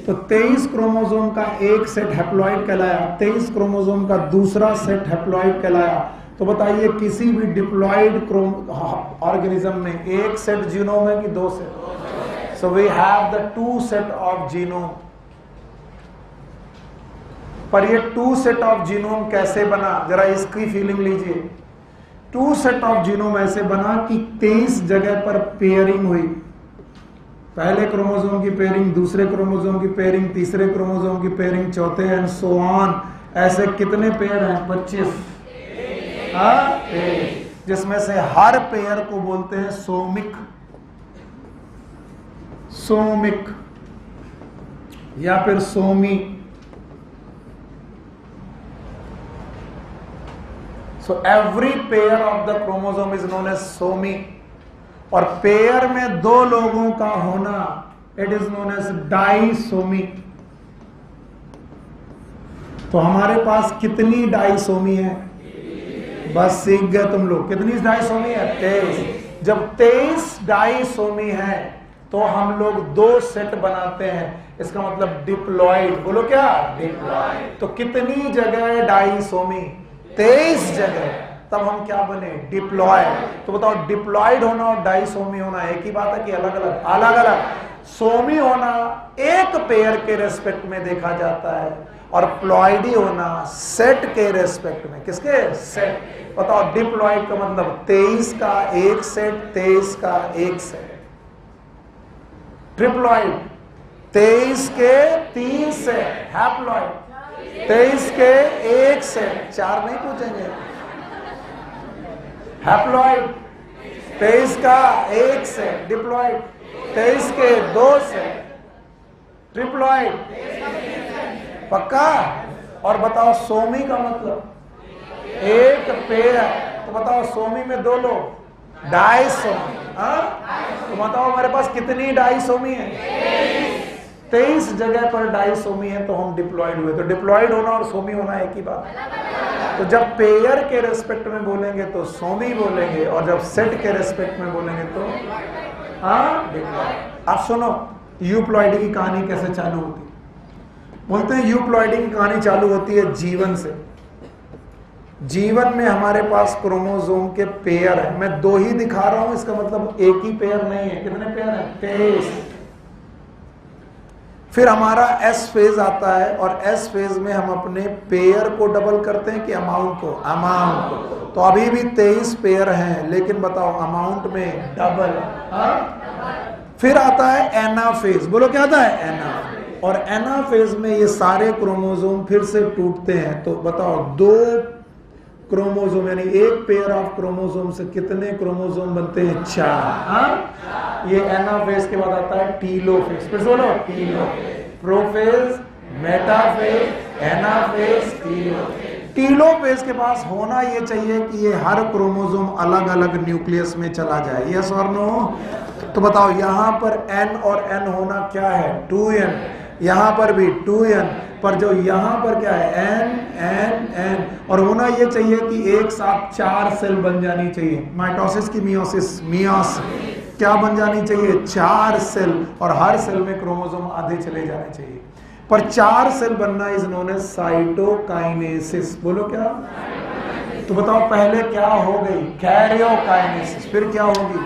तो 23 क्रोमोसोम का एक सेट हैप्लॉइड कहलाया, 23 क्रोमोसोम का दूसरा सेट हैप्लॉइड कहलाया। तो बताइए किसी भी डिप्लॉइड ऑर्गेनिज्म में एक सेट जीनोम है कि 2 set? So we have the 2 set of genome. पर ये 2 सेट ऑफ जीनोम कैसे बना, जरा इसकी फीलिंग लीजिए। 2 सेट ऑफ जीनोम ऐसे बना कि 23 जगह पर पेयरिंग हुई। पहले क्रोमोसोम की पेयरिंग, दूसरे क्रोमोसोम की पेयरिंग, तीसरे क्रोमोसोम की पेयरिंग, चौथे एंड सो ऑन। ऐसे कितने पेयर हैं? 25। जिसमें से हर पेयर को बोलते हैं सोमिक, सोमिक या फिर Somi. So every pair of the chromosome is known as somi। और पेयर में 2 लोगों का होना इट इज नोन एज डाइसोमी। तो हमारे पास कितनी डाइसोमी है? बस सीख गए तुम लोग। कितनी डाइसोमी है? 23। जब 23 डाइसोमी है तो हम लोग 2 सेट बनाते हैं, इसका मतलब डिप्लॉइड। बोलो क्या? डिप्लॉइड। तो कितनी जगह डाइसोमी? 23 जगह। तब हम क्या बने? डिप्लॉयड। तो बताओ डिप्लॉयड होना और डाइसोमी होना एक ही बात है कि अलग अलग? अलग अलग। सोमी होना एक पेयर के रेस्पेक्ट में देखा जाता है, और प्लॉइडी होना सेट के रेस्पेक्ट में। किसके? सेट। बताओ डिप्लॉयड का मतलब 23 का एक सेट, 23 का एक सेट। ट्रिप्लॉइड 23 के 3 सेट। हैप्लॉइड 23 के एक सेट। 4 नहीं पूछेंगे। हैप्लॉइड 23 का एक सेट। डिप्लॉइड 23 के 2 सेट। ट्रिप्लॉइड पक्का? और बताओ सोमी का मतलब एक पेयर। तो बताओ सोमी में 2 लोग, डाइसोमी। तो बताओ हमारे पास कितनी डाइसोमी है? 23 जगह पर डाइसोमी है तो हम डिप्लॉइड हुए। तो डिप्लॉइड होना और सोमी होना एक ही बात है। तो जब पेयर के रेस्पेक्ट में बोलेंगे तो सोमी बोलेंगे, और जब सेट के रेस्पेक्ट में बोलेंगे तो डिप्लॉइड। आप सुनो यूप्लॉइडी की कहानी कैसे चालू होती है। बोलते हैं यूप्लॉइडी की कहानी चालू होती है जीवन से। जीवन में हमारे पास क्रोमोसोम के पेयर है। मैं 2 ही दिखा रहा हूं, इसका मतलब एक ही पेयर नहीं है। कितने पेयर हैं? 23। फिर हमारा एस फेज आता है, और एस फेज में हम अपने पेयर को डबल करते हैं कि अमाउंट को? अमाउंट को। तो अभी भी 23 पेयर हैं, लेकिन बताओ अमाउंट में डबल। फिर आता है एनाफेज। बोलो क्या आता है? एनाफेज। और एनाफेज में ये सारे क्रोमोसोम फिर से टूटते हैं। तो बताओ 2 क्रोमोसोम यानी एक पेयर ऑफ क्रोमोसोम से कितने क्रोमोसोम बनते हैं? 4। ये एनाफेज के बाद आता है टीलोफेज। फिर बोलो telophase, prophase, metaphase, anaphase, telophase. Telophase के पास होना ये चाहिए कि ये हर क्रोमोसोम अलग अलग न्यूक्लियस में चला जाए। यस और नो? तो बताओ यहां पर N और N होना क्या है? 2N। यहां पर भी 2n, पर जो यहां पर क्या है n n n, और होना ये चाहिए कि एक साथ 4 सेल बन जानी चाहिए। माइटोसिस की मियोसिस, मियोसिस क्या बन जानी चाहिए? 4 सेल, और हर सेल में क्रोमोसोम आधे चले जाने चाहिए। पर 4 सेल बनना इज नोन एज साइटोकाइनेसिस। बोलो क्या? तो बताओ पहले क्या हो गई? कैरियोकाइनेसिस। फिर क्या होगी?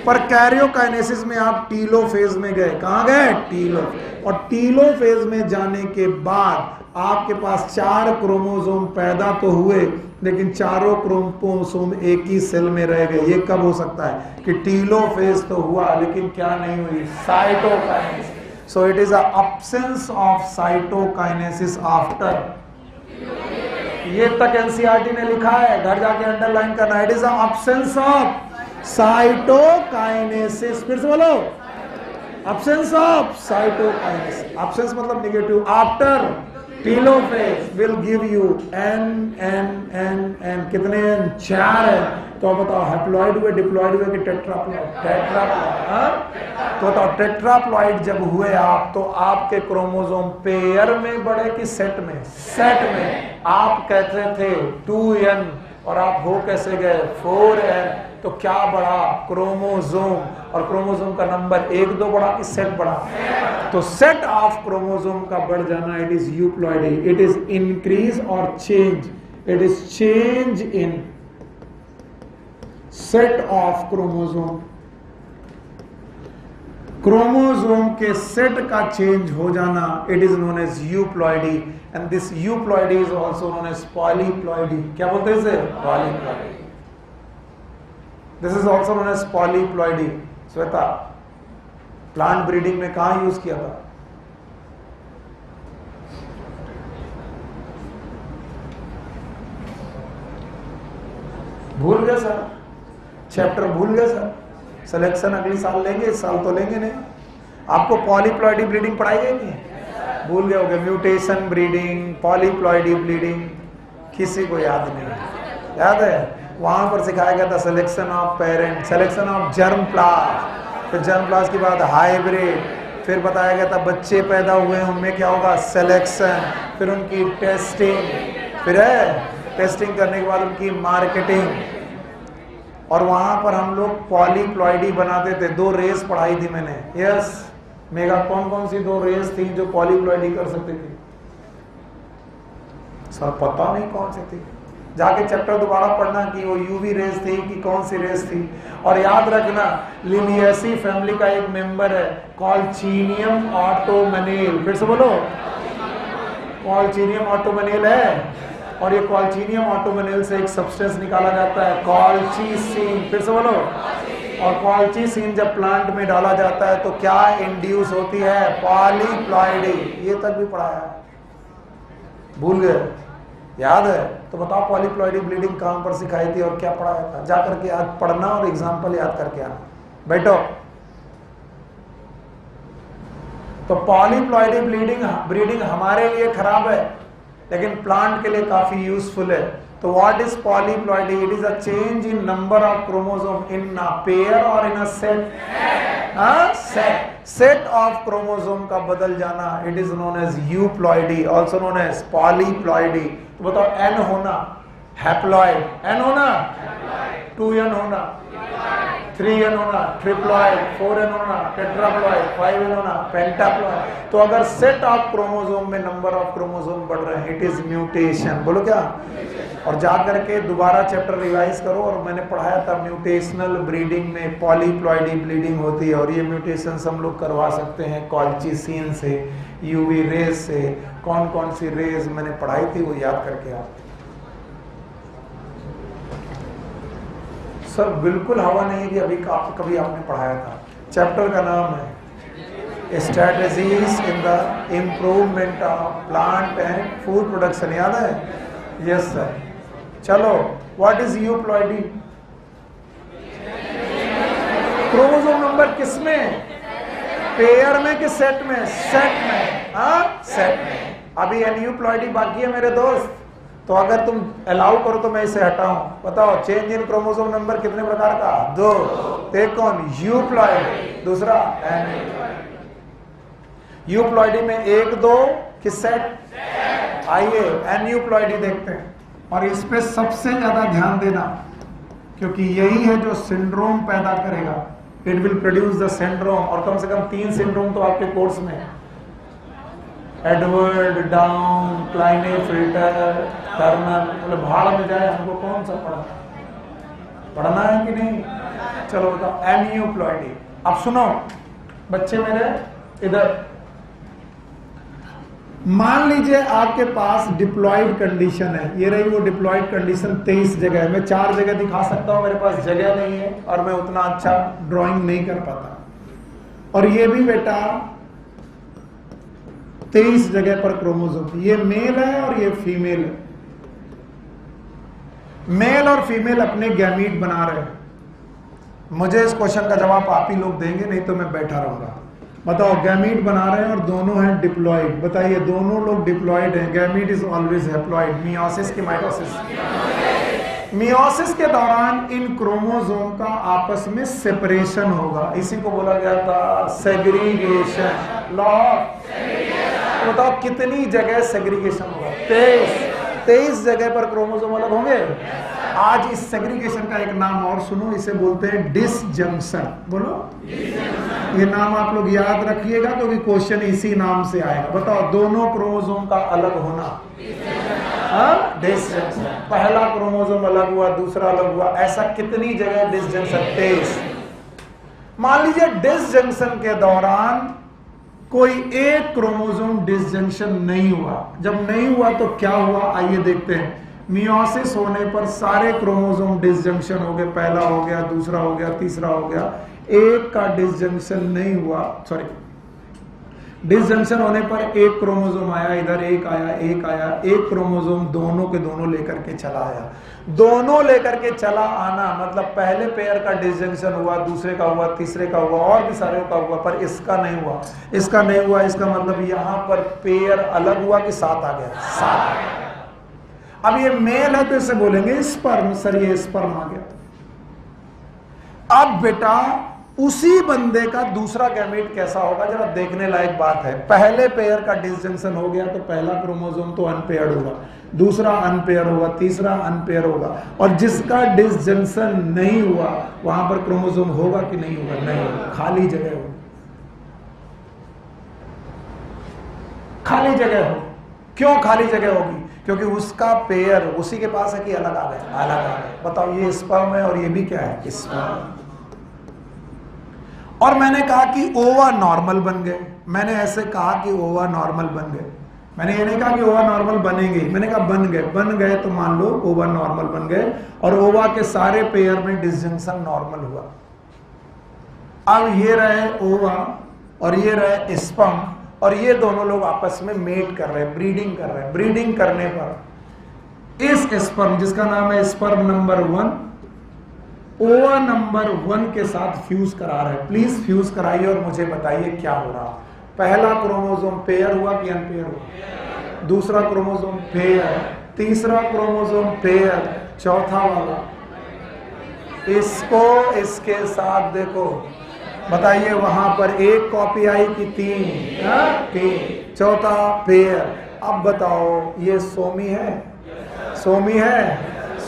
पर कैरियोकाइनेसिस में आप टीलोफेज में गए। कहां गए? टीलो। और टीलोफेज में जाने के बाद आपके पास 4 क्रोमोसोम पैदा तो हुए, लेकिन चारों क्रोमोसोम एक ही सेल में रह गए। ये कब हो सकता है? कि टीलोफेज तो हुआ लेकिन क्या नहीं हुई? Cytokinesis. So it is a absence of cytokinesis after. ये तक एनसीईआरटी ने लिखा है, घर जाके अंडरलाइन करना। It is a absence of cytokinesis. फिर से बोलो, एब्सेंस ऑफ साइटोकाइनेसिस। एब्सेंस मतलब negative. After telophase will give you n कितने n? 4 है। तो आप बताओ हैप्लॉइड हुए, डिप्लॉइड हुए कि टेट्राप्लॉइड? टेट्राप्लॉइड। तो बताओ टेट्राप्लॉइड जब हुए आप, तो आपके क्रोमोसोम पेयर में बढ़े कि सेट में? सेट में। आप कहते थे 2n और आप हो कैसे गए? 4n। तो क्या बढ़ा? क्रोमोसोम। और क्रोमोसोम का नंबर 1 2 बढ़ा कि सेट बढ़ा? तो सेट ऑफ क्रोमोसोम का बढ़ जाना, it is euploidy. It is increase और change. It is change in set of chromosome. Chromosome के सेट का चेंज हो जाना, it is known as euploidy. And this euploidy is also known as polyploidy. क्या बोलते हैं इसे? Polyploidy. This is also known as polyploidy. Shweta, plant breeding में कहां यूज किया था? भूल गए सर? चैप्टर भूल गए सर? सिलेक्शन अगले साल लेंगे, इस साल तो लेंगे नहीं। आपको पॉलीप्लॉइडी ब्रीडिंग पढ़ाई गई नहीं? भूल गए होगे। म्यूटेशन ब्रीडिंग, पॉलीप्लॉइडी ब्रीडिंग, किसी को याद नहीं? याद है? वहां पर सिखाया गया था selection of parent, selection of germ plasm, फिर जर्म प्लास्ट के बाद हाइब्रिड, फिर बताया गया था बच्चे पैदा हुए उनमें क्या होगा? सिलेक्शन, फिर उनकी टेस्टिंग, फिर टेस्टिंग करने के बाद उनकी मार्केटिंग। और वहां पर हम लोग पॉलीप्लॉइडी बनाते थे। 2 रेस पढ़ाई थी मैंने। Yes mega. कौन कौन सी 2 रेस थी जो पॉलीप्लॉइडी कर सकती थी? सर पता नहीं कौन सी थी। जाके चैप्टर दोबारा पढ़ना कि वो यूवी रेस थी कि कौन सी रेस थी। और याद रखना लिलियेसी फैमिली का एक मेंबर है कॉल्चीनियम ऑटोमनेल। फिर से बोलो, कॉल्चीनियम ऑटोमनेल है। और ये कॉल्चीनियम ऑटोमनेल से एक सब्सटेंस निकाला जाता है कॉल्चीसिन। फिर से बोलो। और कॉल्चीसिन जब प्लांट में डाला जाता है तो क्या इंड्यूस होती है? पॉलीप्लॉइडी। ये तक भी पढ़ाया, भूल गए? याद है? तो बताओ पॉलीप्लॉइडी ब्लीडिंग कहां पर सिखाई थी और क्या पढ़ाया था? जा करके आज पढ़ना और एग्जाम्पल याद करके आना। बैठो। तो पॉलीप्लॉइडी ब्रीडिंग हमारे लिए खराब है, लेकिन प्लांट के लिए काफी यूजफुल है। तो what is polyploidy? It is a change in number of chromosome in a pair और in a set. Set of chromosome का बदल जाना, it is known as euploidy, also known as polyploidy. तो बताओ एन होना haploid, N होना 2n होना, 3n होना ट्रिप्लॉइड, 4n होना टेट्राप्लॉइड, 5n होना पेंटाप्लॉइड। तो अगर सेट ऑफ क्रोमोसोम में नंबर ऑफ क्रोमोसोम बढ़ रहे हैं, इट इज म्यूटेशन। बोलो क्या? और जाकर के दोबारा चैप्टर रिवाइज करो। और मैंने पढ़ाया था म्यूटेशनल ब्रीडिंग में पॉलीप्लॉइडी ब्लीडिंग होती है, और ये म्यूटेशन हम लोग करवा सकते हैं कॉल्चीसिन से, यूवी रेज से। कौन कौन सी रेज मैंने पढ़ाई थी वो याद करके आप। सर बिल्कुल हवा नहीं है कि अभी कभी आपने पढ़ाया था। चैप्टर का नाम है strategies in the improvement of plant and food production. याद है? Yes sir. चलो, what is euploidy? Chromosome number किसमें? पेयर में कि सेट में? सेट में। हाँ सेट में। अभी एन्यूप्लॉइडी बाकी है मेरे दोस्त। तो अगर तुम अलाउ करो तो मैं इसे हटाऊं। बताओ चेंज इन क्रोमोसोम नंबर कितने प्रकार का? 2। एक कौन? यूप्लॉइड, दूसरा एन्यूप्लॉइड। यूप्लॉइडी में एक दो कि सेट? आइए एन्यूप्लॉइडी देखते हैं, और इस पे सबसे ज्यादा ध्यान देना, क्योंकि यही है जो सिंड्रोम पैदा करेगा। It will produce the syndrome, और कम से कम 3 सिंड्रोम तो आपके कोर्स में है। एडवर्ड, डाउन, क्लाइनेफिल्टर, टर्नर, मतलब भाड़ में जाए, हमको कौन सा पढ़ना है कि नहीं? चलो बताओ, एन्यूप्लॉइडी। अब सुनो बच्चे मेरे, इधर मान लीजिए आपके पास डिप्लॉयड कंडीशन है, ये रही वो डिप्लॉयड कंडीशन 23 जगह है। मैं 4 जगह दिखा सकता हूं, मेरे पास जगह नहीं है और मैं उतना अच्छा ड्राइंग नहीं कर पाता। और ये भी बेटा 23 जगह पर क्रोमोसोम, ये मेल है और ये फीमेल है। मेल और फीमेल अपने गैमीट बना रहे हैं। मुझे इस क्वेश्चन का जवाब आप ही लोग देंगे, नहीं तो मैं बैठा रहूंगा। बताओ, गैमीट बना रहे हैं और दोनों हैं डिप्लॉयड। बताइए, दोनों लोग डिप्लॉयड हैं। Gamete is always haploid. Meiosis की माइटोसिस, मियोसिस के दौरान इन क्रोमोसोम का आपस में सेपरेशन होगा। इसी को बोला गया था सेग्रीगेशन, लॉ ऑफ सेग्रीगेशन। बताओ कितनी जगह सेग्रीगेशन होगा? 23 जगह पर क्रोमोसोम अलग होंगे। आज इस सेग्रीगेशन का एक नाम और सुनो, इसे बोलते हैं डिसजंक्शन। बोलो, ये नाम आप लोग याद रखिएगा क्योंकि क्वेश्चन इसी नाम से आएगा। बताओ, दोनों क्रोमोसोम का अलग होना, डिसजंक्शन। पहला क्रोमोसोम अलग हुआ, दूसरा अलग हुआ, ऐसा कितनी जगह डिसजंक्शन? 23। मान लीजिए डिसजंक्शन के दौरान कोई एक क्रोमोसोम डिसजंक्शन नहीं हुआ। जब नहीं हुआ तो क्या हुआ, आइए देखते हैं। मियोसिस होने पर सारे क्रोमोसोम डिसजंक्शन हो गए। पहला हो गया, दूसरा हो गया, तीसरा हो गया। एक का डिसजंक्शन नहीं हुआ, सॉरी, डिसजंक्शन होने पर एक क्रोमोसोम आया, इधर एक आया, एक आया। एक क्रोमोसोम दोनों के दोनों लेकर के चला आया। दोनों लेकर के चला आना मतलब पहले पेयर का डिसजंक्शन हुआ, दूसरे का हुआ, तीसरे का हुआ, और भी सारे का हुआ, पर इसका नहीं हुआ। इसका नहीं हुआ, इसका मतलब यहां पर पेयर अलग हुआ कि साथ आ गया? साथ। अब ये मेल है तो इसे बोलेंगे स्पर्म। सर ये स्पर्म आ गया। अब बेटा उसी बंदे का दूसरा गैमेट कैसा होगा, जरा देखने लायक बात है। पहले पेयर का डिसजंक्शन हो गया तो पहला क्रोमोसोम तो अनपेयर्ड होगा, दूसरा अनपेयर होगा, तीसरा अनपेयर होगा, और जिसका डिसजंक्शन नहीं हुआ वहां पर क्रोमोसोम होगा कि नहीं होगा? नहीं होगा, खाली जगह होगी। खाली जगह हो। क्यों खाली जगह होगी? क्योंकि उसका पेयर उसी के पास है कि अलग आ गए? अलग आ गए। बताओ, ये स्पर्म है और ये भी क्या है? स्पर्म। और मैंने कहा कि ओवा नॉर्मल बन गए। मैंने ऐसे कहा कि ओवा नॉर्मल बन गए। मैंने ये नहीं कहा कि ओवा नॉर्मल बनेंगे, मैंने कहा बन गए। बन गए तो मान लो ओवा नॉर्मल बन गए, और ओवा के सारे पेयर में डिसजंक्शन नॉर्मल हुआ। अब ये रहे ओवा और ये रहे स्पर्म, और ये दोनों लोग आपस में मेट कर रहे हैं, ब्रीडिंग कर रहे हैं। ब्रीडिंग करने पर इस स्पर्म, जिसका नाम है स्पर्म नंबर 1, ओवा नंबर 1 के साथ फ्यूज करा रहे हैं। प्लीज फ्यूज कराइए और मुझे बताइए क्या हो रहा। पहला क्रोमोसोम पेयर हुआ कि अनपेयर हुआ? दूसरा क्रोमोसोम पेयर, तीसरा क्रोमोसोम पेयर, चौथा वाला इसको इसके साथ देखो। बताइए वहां पर एक कॉपी आई कि 3? चौथा पेयर। अब बताओ, ये सोमी है? सोमी है?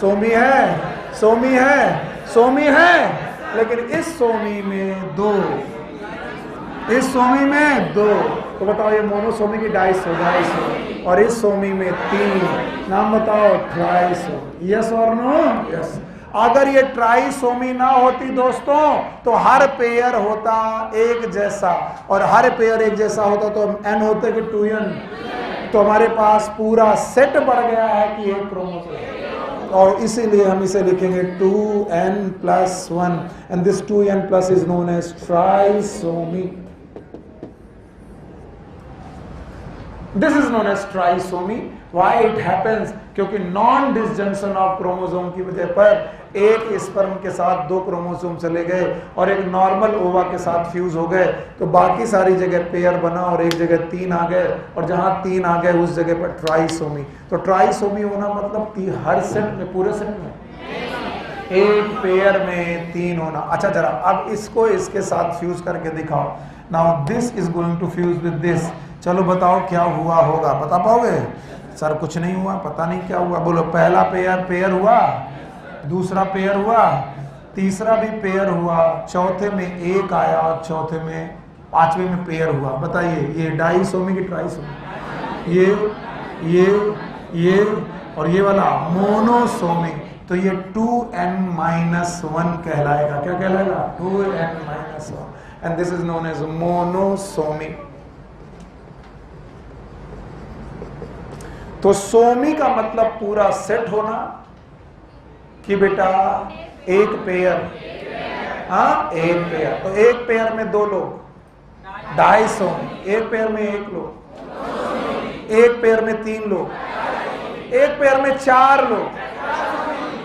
सोमी है? सोमी है? सोमी है। लेकिन इस सोमी में 2, इस सोमी में 2, तो बताओ ये मोनोसोमी की डाइसोमी, और इस सोमी में 3। नाम बताओ, ट्राइसोमी। यस और नो? यस। अगर ये ट्राइसोमी ना होती दोस्तों तो हर पेयर होता एक जैसा, और हर पेयर एक जैसा होता तो n होते कि 2n, तो हमारे पास पूरा सेट बढ़ गया है कि एक क्रोमोसोम, और इसीलिए हम इसे लिखेंगे 2n+1, and this 2n+ is known as trisomy. This is known as trisomy. Why it happens? क्योंकि नॉन डिसजंक्शन ऑफ क्रोमोसोम की वजह पर एक स्पर्म के साथ 2 क्रोमोसोम चले गए और एक नॉर्मल ओवा के साथ फ्यूज हो गए, तो बाकी सारी जगह पेयर बना और एक जगह 3 आ गए, और जहां 3 आ गए उस जगह पर ट्राइसोमी। तो ट्राइसोमी होना मतलब हर सेट में, पूरे सेट में एक पेयर में 3 होना। अच्छा, जरा अब इसको इसके साथ फ्यूज करके दिखाओ। Now this is going to fuse with this. चलो बताओ क्या हुआ होगा, बता पाओगे? सर कुछ नहीं हुआ, पता नहीं क्या हुआ। बोलो पहला पेयर हुआ, दूसरा पेयर हुआ, तीसरा भी पेयर हुआ, चौथे में एक आया और चौथे में पांचवे में पेयर हुआ। बताइए ये डाइसोमी की ट्राइसोमी? ये और ये वाला मोनोसोमी। तो ये 2n-1 कहलाएगा। क्या कहलाएगा? 2n-1 and this is known as monosomy. तो सोमी का मतलब पूरा सेट होना कि बेटा एक पेयर, हाँ एक पेयर। तो एक पेयर में दो लोग, डाइसोमी। एक पेयर में एक लोग, एक पेयर में तीन लोग, एक पेयर में चार लोग,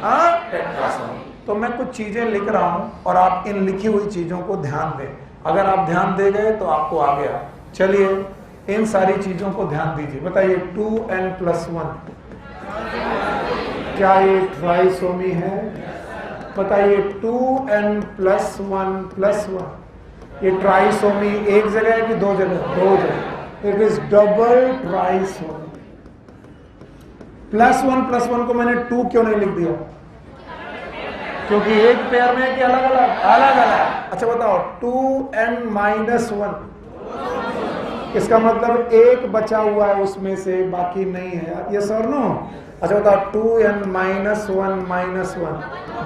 हाँ टेट्रासोमी। तो मैं कुछ चीजें लिख रहा हूं और आप इन लिखी हुई चीजों को ध्यान दें। अगर आप ध्यान दे गए तो आपको आ गया। चलिए इन सारी चीजों को ध्यान दीजिए। बताइए 2n+1, क्या ये ट्राइसोमी है? बताइए 2n+1+1, ये ट्राइसोमी एक जगह है कि दो जगह? दो जगह। It is double trisomy. +1+1 को मैंने 2 क्यों नहीं लिख दिया? क्योंकि एक पेयर में कि अलग अलग? अलग अलग। अच्छा बताओ 2n-1, इसका मतलब एक बचा हुआ है उसमें से, बाकी नहीं है। ये सर नो? अच्छा बताओ 2n-1-1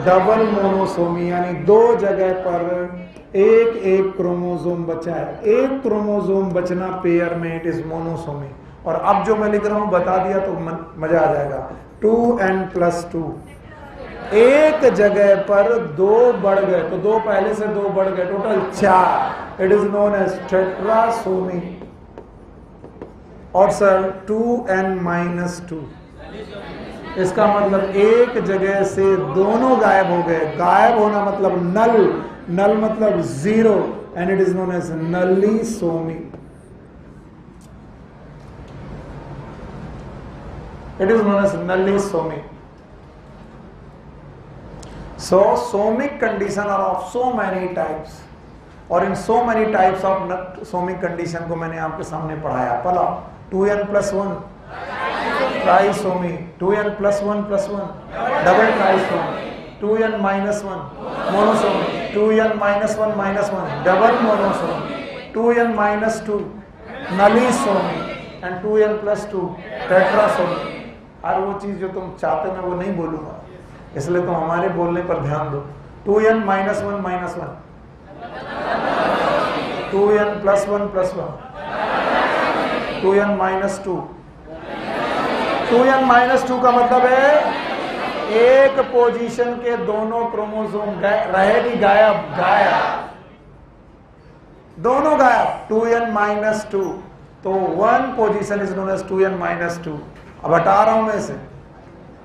डबल मोनोसोमी, यानी दो जगह पर एक एक क्रोमोसोम बचा है। एक क्रोमोसोम बचना पेयर में, इट इज मोनोसोमी। और अब जो मैं लिख रहा हूं बता दिया तो मजा आ जाएगा। 2n+2, एक जगह पर दो बढ़ गए, तो दो पहले से दो बढ़ गए, total 4। It is known as tetrasomy. और सर 2n-2, इसका मतलब एक जगह से दोनों गायब हो गए। गायब होना मतलब नल, नल मतलब zero, and it is known as nullisomy. It is known as nullisomy. So somic condition are of so many types, और इन so many types of somic condition को मैंने आपके सामने पढ़ाया। पढ़ा 2n+1 trisomy, 2n+1+1 double trisomy, 2n-1 monosomy, 2n-1-1 double monosomy, 2n-2 नलीसोमी and 2n+2 tetrasomy. और वो चीज जो तुम चाहते मैं वो नहीं बोलूंगा, इसलिए तुम हमारे बोलने पर ध्यान दो। 2n-1-1, 2n+1+1, 2n-2। 2n-2 का मतलब है एक पोजीशन के दोनों क्रोमोसोम रहेगी गायब, गायब, दोनों गायब। 2n-2, तो one position is known as 2n-2। अब हटा रहा हूं मैं इसे,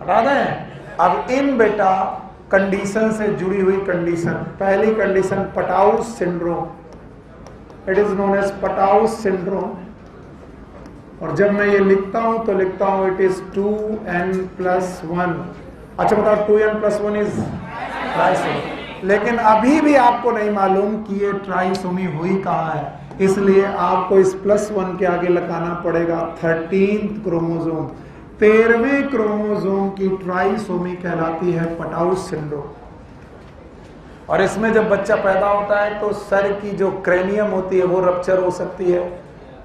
हटा दें। अब इन बेटा कंडीशन से जुड़ी हुई कंडीशन, पहली condition Patau's syndrome, it is known as Patau's syndrome. और जब मैं ये लिखता हूं तो लिखता हूं इट इज 2n+1। अच्छा बताओ 2n+1 इज ट्राइसोमी, लेकिन अभी भी आपको नहीं मालूम कि ये ट्राइसोमी हुई कहां है, इसलिए आपको इस +1 के आगे लगाना पड़ेगा 13th क्रोमोसोम। 13वें क्रोमोसोम की ट्राइसोमी कहलाती है पटाउस सिंड्रोम। और इसमें जब बच्चा पैदा होता है तो सर की जो क्रेनियम होती है वो रप्चर हो सकती है,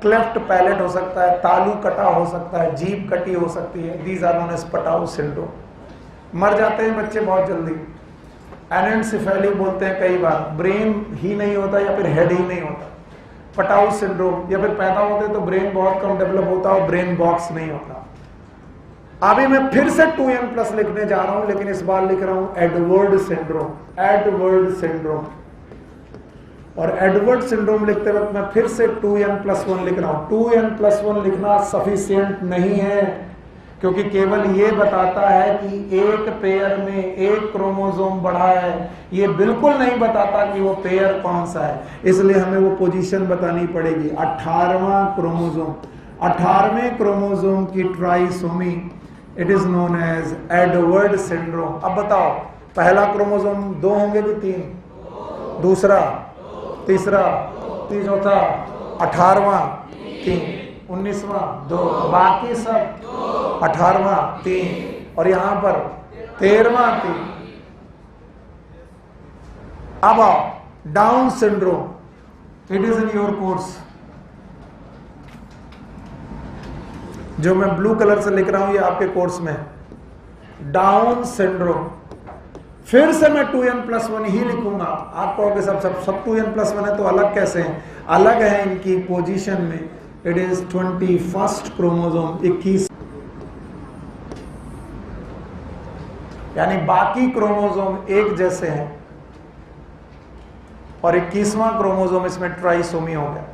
क्लेफ्ट पैलेट हो सकता है, तालू कटा हो सकता है, जीभ कटी हो सकती है। These are known as Patau's syndrome. मर जाते हैं बच्चे बहुत जल्दी, एनेंसेफेली बोलते हैं कई बार, ब्रेन ही नहीं होता या फिर हेड ही नहीं होता, पटाउस सिंड्रोम। या फिर पैदा होते तो ब्रेन बहुत कम डेवलप होता और ब्रेन बॉक्स नहीं होता। अभी मैं फिर से 2n+ लिखने जा रहा हूं, लेकिन इस बार लिख रहा हूं एडवर्ड सिंड्रोम, एडवर्ड सिंड्रोम। और एडवर्ड सिंड्रोम लिखते वक्त मैं फिर से 2n+1 लिख रहा हूं। 2n+1 लिखना सफिशिएंट नहीं है, क्योंकि केवल ये बताता है कि एक पेयर में एक क्रोमोसोम बढ़ा है, ये बिल्कुल नहीं बताता कि वो पेयर कौन सा है। इसलिए हमें वो पोजीशन बतानी पड़ेगी। 18वां क्रोमोसोम, 18वें क्रोमोसोम की trisomy, it is known as Edward syndrome. अब बताओ पहला क्रोमोसोम 2 होंगे कि 3? दूसरा, तीसरा, 34 चौथा, 18वां 3, 19वां 2, बाकी सब 18वां 3 और यहां पर 13वां 3। अब आओ down syndrome, it is in your course. जो मैं ब्लू कलर से लिख रहा हूं ये आपके कोर्स में डाउन सिंड्रोम। फिर से मैं 2n+1 ही लिखूंगा। आप कहोगे सब 2n+1 है तो अलग कैसे हैं? अलग है इनकी पोजीशन में। इट इज 21st क्रोमोसोम, 21, यानी बाकी क्रोमोसोम एक जैसे हैं और 21वां क्रोमोसोम इसमें ट्राइसोमी हो गया।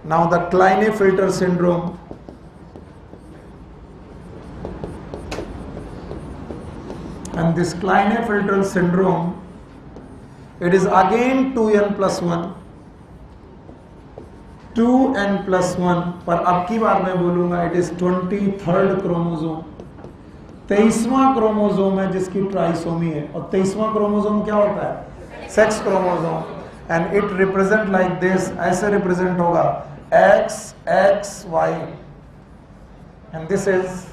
Now the Klinefelter syndrome, and this Klinefelter syndrome, it is again 2n+1, 2n+1, पर अब की बार मैं बोलूंगा इट इज 23rd क्रोमोसोम, 23वां क्रोमोसोम है जिसकी ट्राइसोमी है। और 23वां क्रोमोसोम क्या होता है? Sex chromosome, and it represent like this, ऐसे रिप्रेजेंट होगा XXY, and this is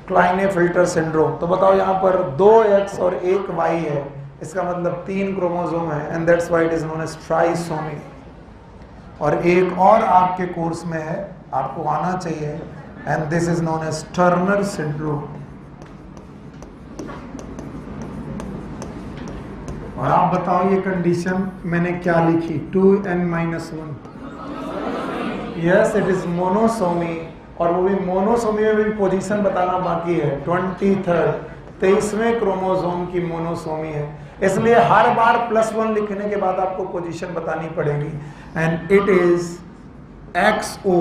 Klinefelter syndrome. तो बताओ यहाँ पर 2X और 1Y है, इसका मतलब 3 क्रोमोसोम है, and that's why it is known as trisomy. और एक और आपके कोर्स में है, आपको आना चाहिए, and this is known as Turner syndrome. और आप बताओ ये कंडीशन मैंने क्या लिखी? 2n-1, yes it is monosomy, और वो भी मोनोसोमी में भी पोजीशन बताना बाकी है। 23rd 23वें क्रोमोसोम की मोनोसोमी है, इसलिए हर बार +1 लिखने के बाद आपको पोजीशन बतानी पड़ेगी। एंड इट इज XO,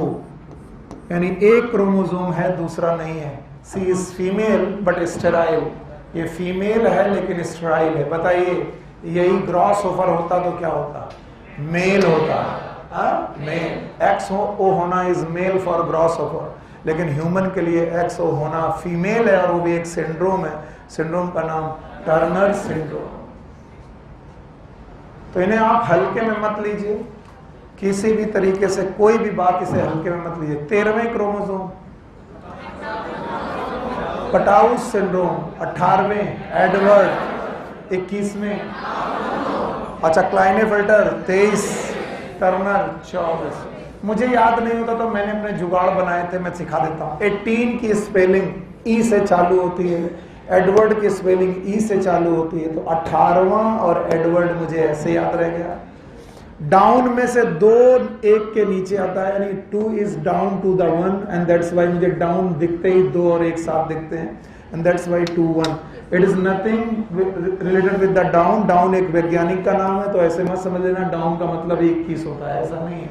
यानी एक क्रोमोसोम है दूसरा नहीं है। सी इज फीमेल बट स्टेराइल, ये फीमेल है लेकिन स्टेराइल है। बताइए यही ग्रॉस ओवर होता तो क्या होता? मेल होता। मेल, XO होना is mail for gross over, लेकिन ह्यूमन के लिए XO होना फीमेल है, और वो भी एक सिंड्रोम है। सिंड्रोम का नाम टर्नर सिंड्रोम। तो इन्हें आप हल्के में मत लीजिए, किसी भी तरीके से कोई भी बात इसे हल्के में मत लीजिए। 13वें क्रोमोसोम पटाउस सिंड्रोम, 18वें एडवर्ड, 21वें, अच्छा क्लाइनेफिल्टर 23, टर्नर 24। मुझे याद नहीं होता तो मैंने अपने जुगाड़ बनाए थे, मैं सिखा देता हूँ। 18 की स्पेलिंग ई से चालू होती है, एडवर्ड की स्पेलिंग ई से चालू होती है, तो 18वां और एडवर्ड मुझे ऐसे याद रह गया। डाउन में से 2 1 के नीचे आता है, यानी 2 is down to the 1, and that's why मुझे डाउन दिखते ही 2 और 1 साथ दिखते हैं, and that's why 2 1। It is nothing related with the down. Down एक वैज्ञानिक का नाम है, तो ऐसे मत समझ लेना डाउन का मतलब 21 होता है, ऐसा नहीं है।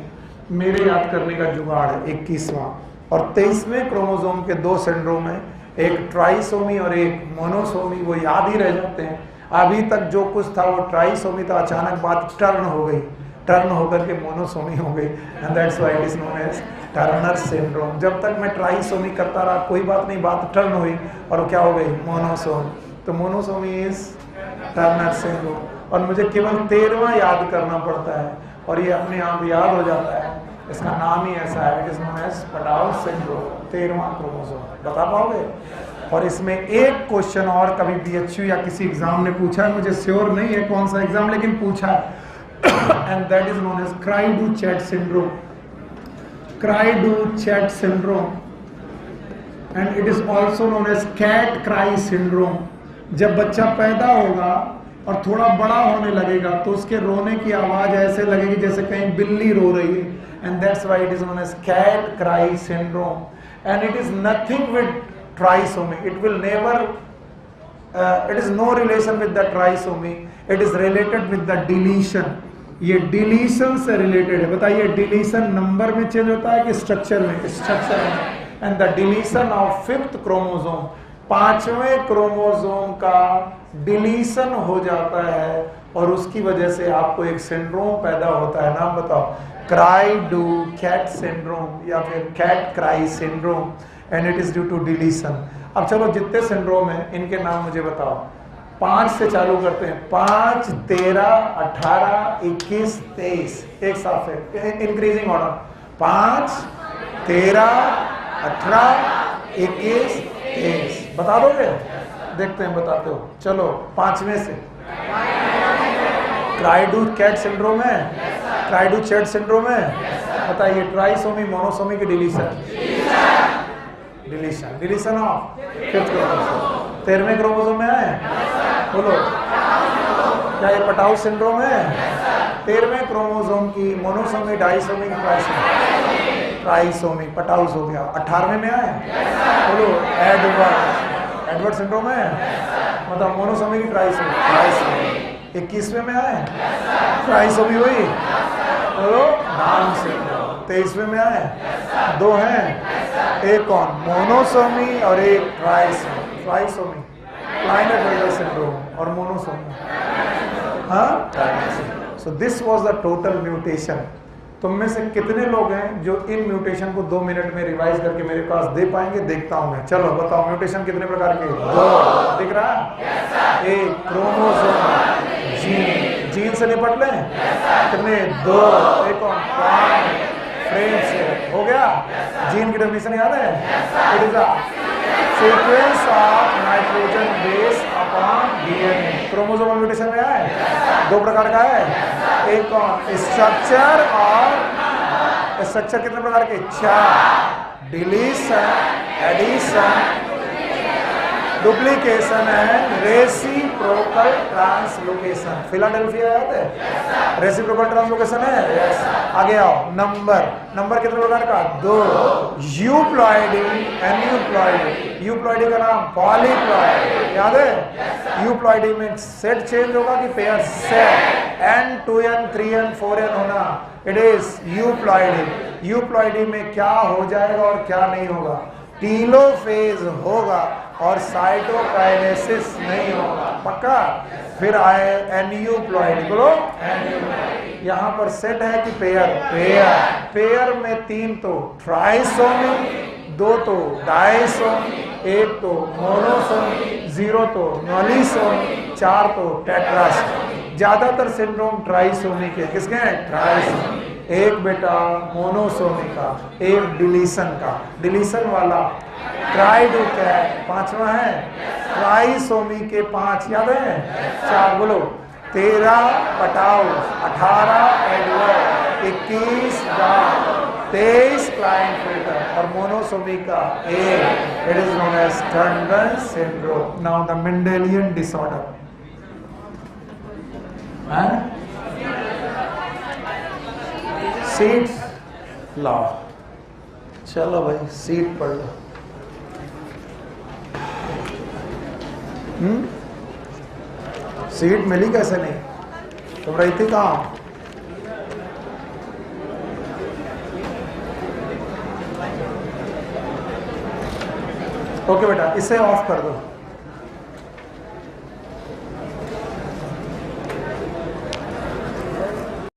मेरे याद करने का जुगाड़ है 21वां। और 23वें क्रोमोसोम के 2 सिंड्रोम है, एक ट्राइसोमी और एक मोनोसोमी, वो याद ही रह जाते हैं। अभी तक जो कुछ था वो ट्राइसोमी था, अचानक बात टर्न हो गई, टर्न होकर के मोनोसोमी हो गई, and that's why it is known as Turner syndrome. जब तक मैं ट्राइसोमी करता रहा कोई बात नहीं, बात टर्न हुई और क्या हो गई? मोनोसोमी। तो मोनोसोमी इज टर्नर सिंड्रोम। और मुझे केवल 13वां याद करना पड़ता है, और ये अपने आप याद हो जाता है। इसका नाम ही ऐसा है, it is known as Patau's syndrome, 13वां क्रोमोसोम। बता पाओगे? और इसमें एक क्वेश्चन और कभी BHU या किसी एग्जाम ने पूछा है, मुझे श्योर नहीं है कौन सा एग्जाम, लेकिन पूछा है, and that is known as cri du chat syndrome. Cri du chat syndrome, and it is also known as cat cry syndrome. जब बच्चा पैदा होगा और थोड़ा बड़ा होने लगेगा तो उसके रोने की आवाज ऐसे लगेगी जैसे कहीं बिल्ली रो रही है, and that's why it is known as cat cry syndrome. And it is nothing with trisomy, it will never, it is no relation with the trisomy, it is related with the deletion. ये deletion से related है। बताइए deletion number में change होता है कि structure में? Structure में। And the deletion of 5th chromosome, 5वें क्रोमोसोम का डिलीशन हो जाता है, और उसकी वजह से आपको एक सिंड्रोम पैदा होता है। नाम बताओ? क्राई-डू-कैट सिंड्रोम या फिर cat cry syndrome, and it is due to deletion. अब चलो जितने सिंड्रोम है इनके नाम मुझे बताओ। 5 से चालू करते हैं। 5, 13, 18, 21, 23। एक साथ है, इंक्रीजिंग ऑर्डर। 5, 13, 18, 21, 23। बता दोगे? देखते हैं बताते हो। चलो 5वें से क्राइडू कैट सिंड्रोम है, क्राइडू चैट सिंड्रोम है। बताइए ट्राइसोमी, मोनोसोमी की deletion? Deletion, deletion of 5th chromosome. 13वें क्रोमोसोम में है, बोलो क्या ये पटाउ सिंड्रोम है? 13वें क्रोमोसोम की मोनोसोमी, डाइसोमी, ट्राइसोमी, पटाउस हो गया। 18वें में आए, बोलो एडवर्ड सिंड्रोम है, मतलब मोनोसोमी की ट्राइसोमी। 21वें में आए, ट्राइसोमी हुई, बोलो डाउन सिंड्रोम। 23वें में आए, 2 हैं, एक कौन? मोनोसोमी और एक ट्राइसोमी। क्लाइनेट सिंड्रोम और मोनोसोमी। हाँ, so this was the total mutation. तुम में से कितने लोग हैं जो इन म्यूटेशन को 2 मिनट में रिवाइज करके मेरे पास दे पाएंगे? देखता हूं मैं। चलो बताओ म्यूटेशन कितने प्रकार के? 2 दिख रहा है। एक क्रोमोसोम, जीन से निपट लें। कितने? 2। एक और 5 फ्रेम से हो गया। जीन की डेफिनेशन याद है? It is a sequence of nitrogen base upon DNA. Chromosomal mutation में है, 2 प्रकार का है। एक कौन? स्ट्रक्चर और स्ट्रक्चर कितने प्रकार के? 4। Deletion, addition, duplication and reciprocal translocation. Philadelphia याद है? रेसिप्रोकल ट्रांसलोकेशन है। यस। आगे आओ। नंबर कितने प्रकार का? 2। Euploidy, aneuploidy. यूप्लॉइडी का नाम पॉलीप्लॉइड, याद है? यूप्लॉइडी में सेट चेंज होगा कि pair? Set. n 2n 3n 4n होना, इट इज यूप्लॉइडी। यूप्लॉइडी में क्या हो जाएगा और क्या नहीं होगा? टीलोफेज होगा और साइटोकाइनेसिस नहीं होगा। पक्का? फिर आए एन्यूप्लॉइडी, बोलो। यहाँ पर सेट है कि पेयर में 3 तो ट्राइसोमी, 2 तो डाइसोमी, 1 तो मोनोसोमी, 0 तो नॉलिसोमी, 4 तो टेट्रासोमी। ज्यादातर सिंड्रोम ट्राइसोमी के। किसके हैं? ट्राइसोमी। एक बेटा मोनोसोमी का, एक डिलीशन का। डिलीशन वाला ट्राइडू कैट। 5वां है ट्राइसोमी के 5, याद है? 4 बोलो। 13 पटाउ, 18 एडवर्ड, 21 डाउन, 23 क्लाइनफेल्टर और मोनोसोमी का 1। It is known as Turner syndrome. Now the Mendelian disorder. Seat लाओ। चलो भाई सीट पढ़ लो। सीट मिली कैसे नहीं? तुम रही थी कहाँ? ओके बेटा इसे ऑफ कर दो।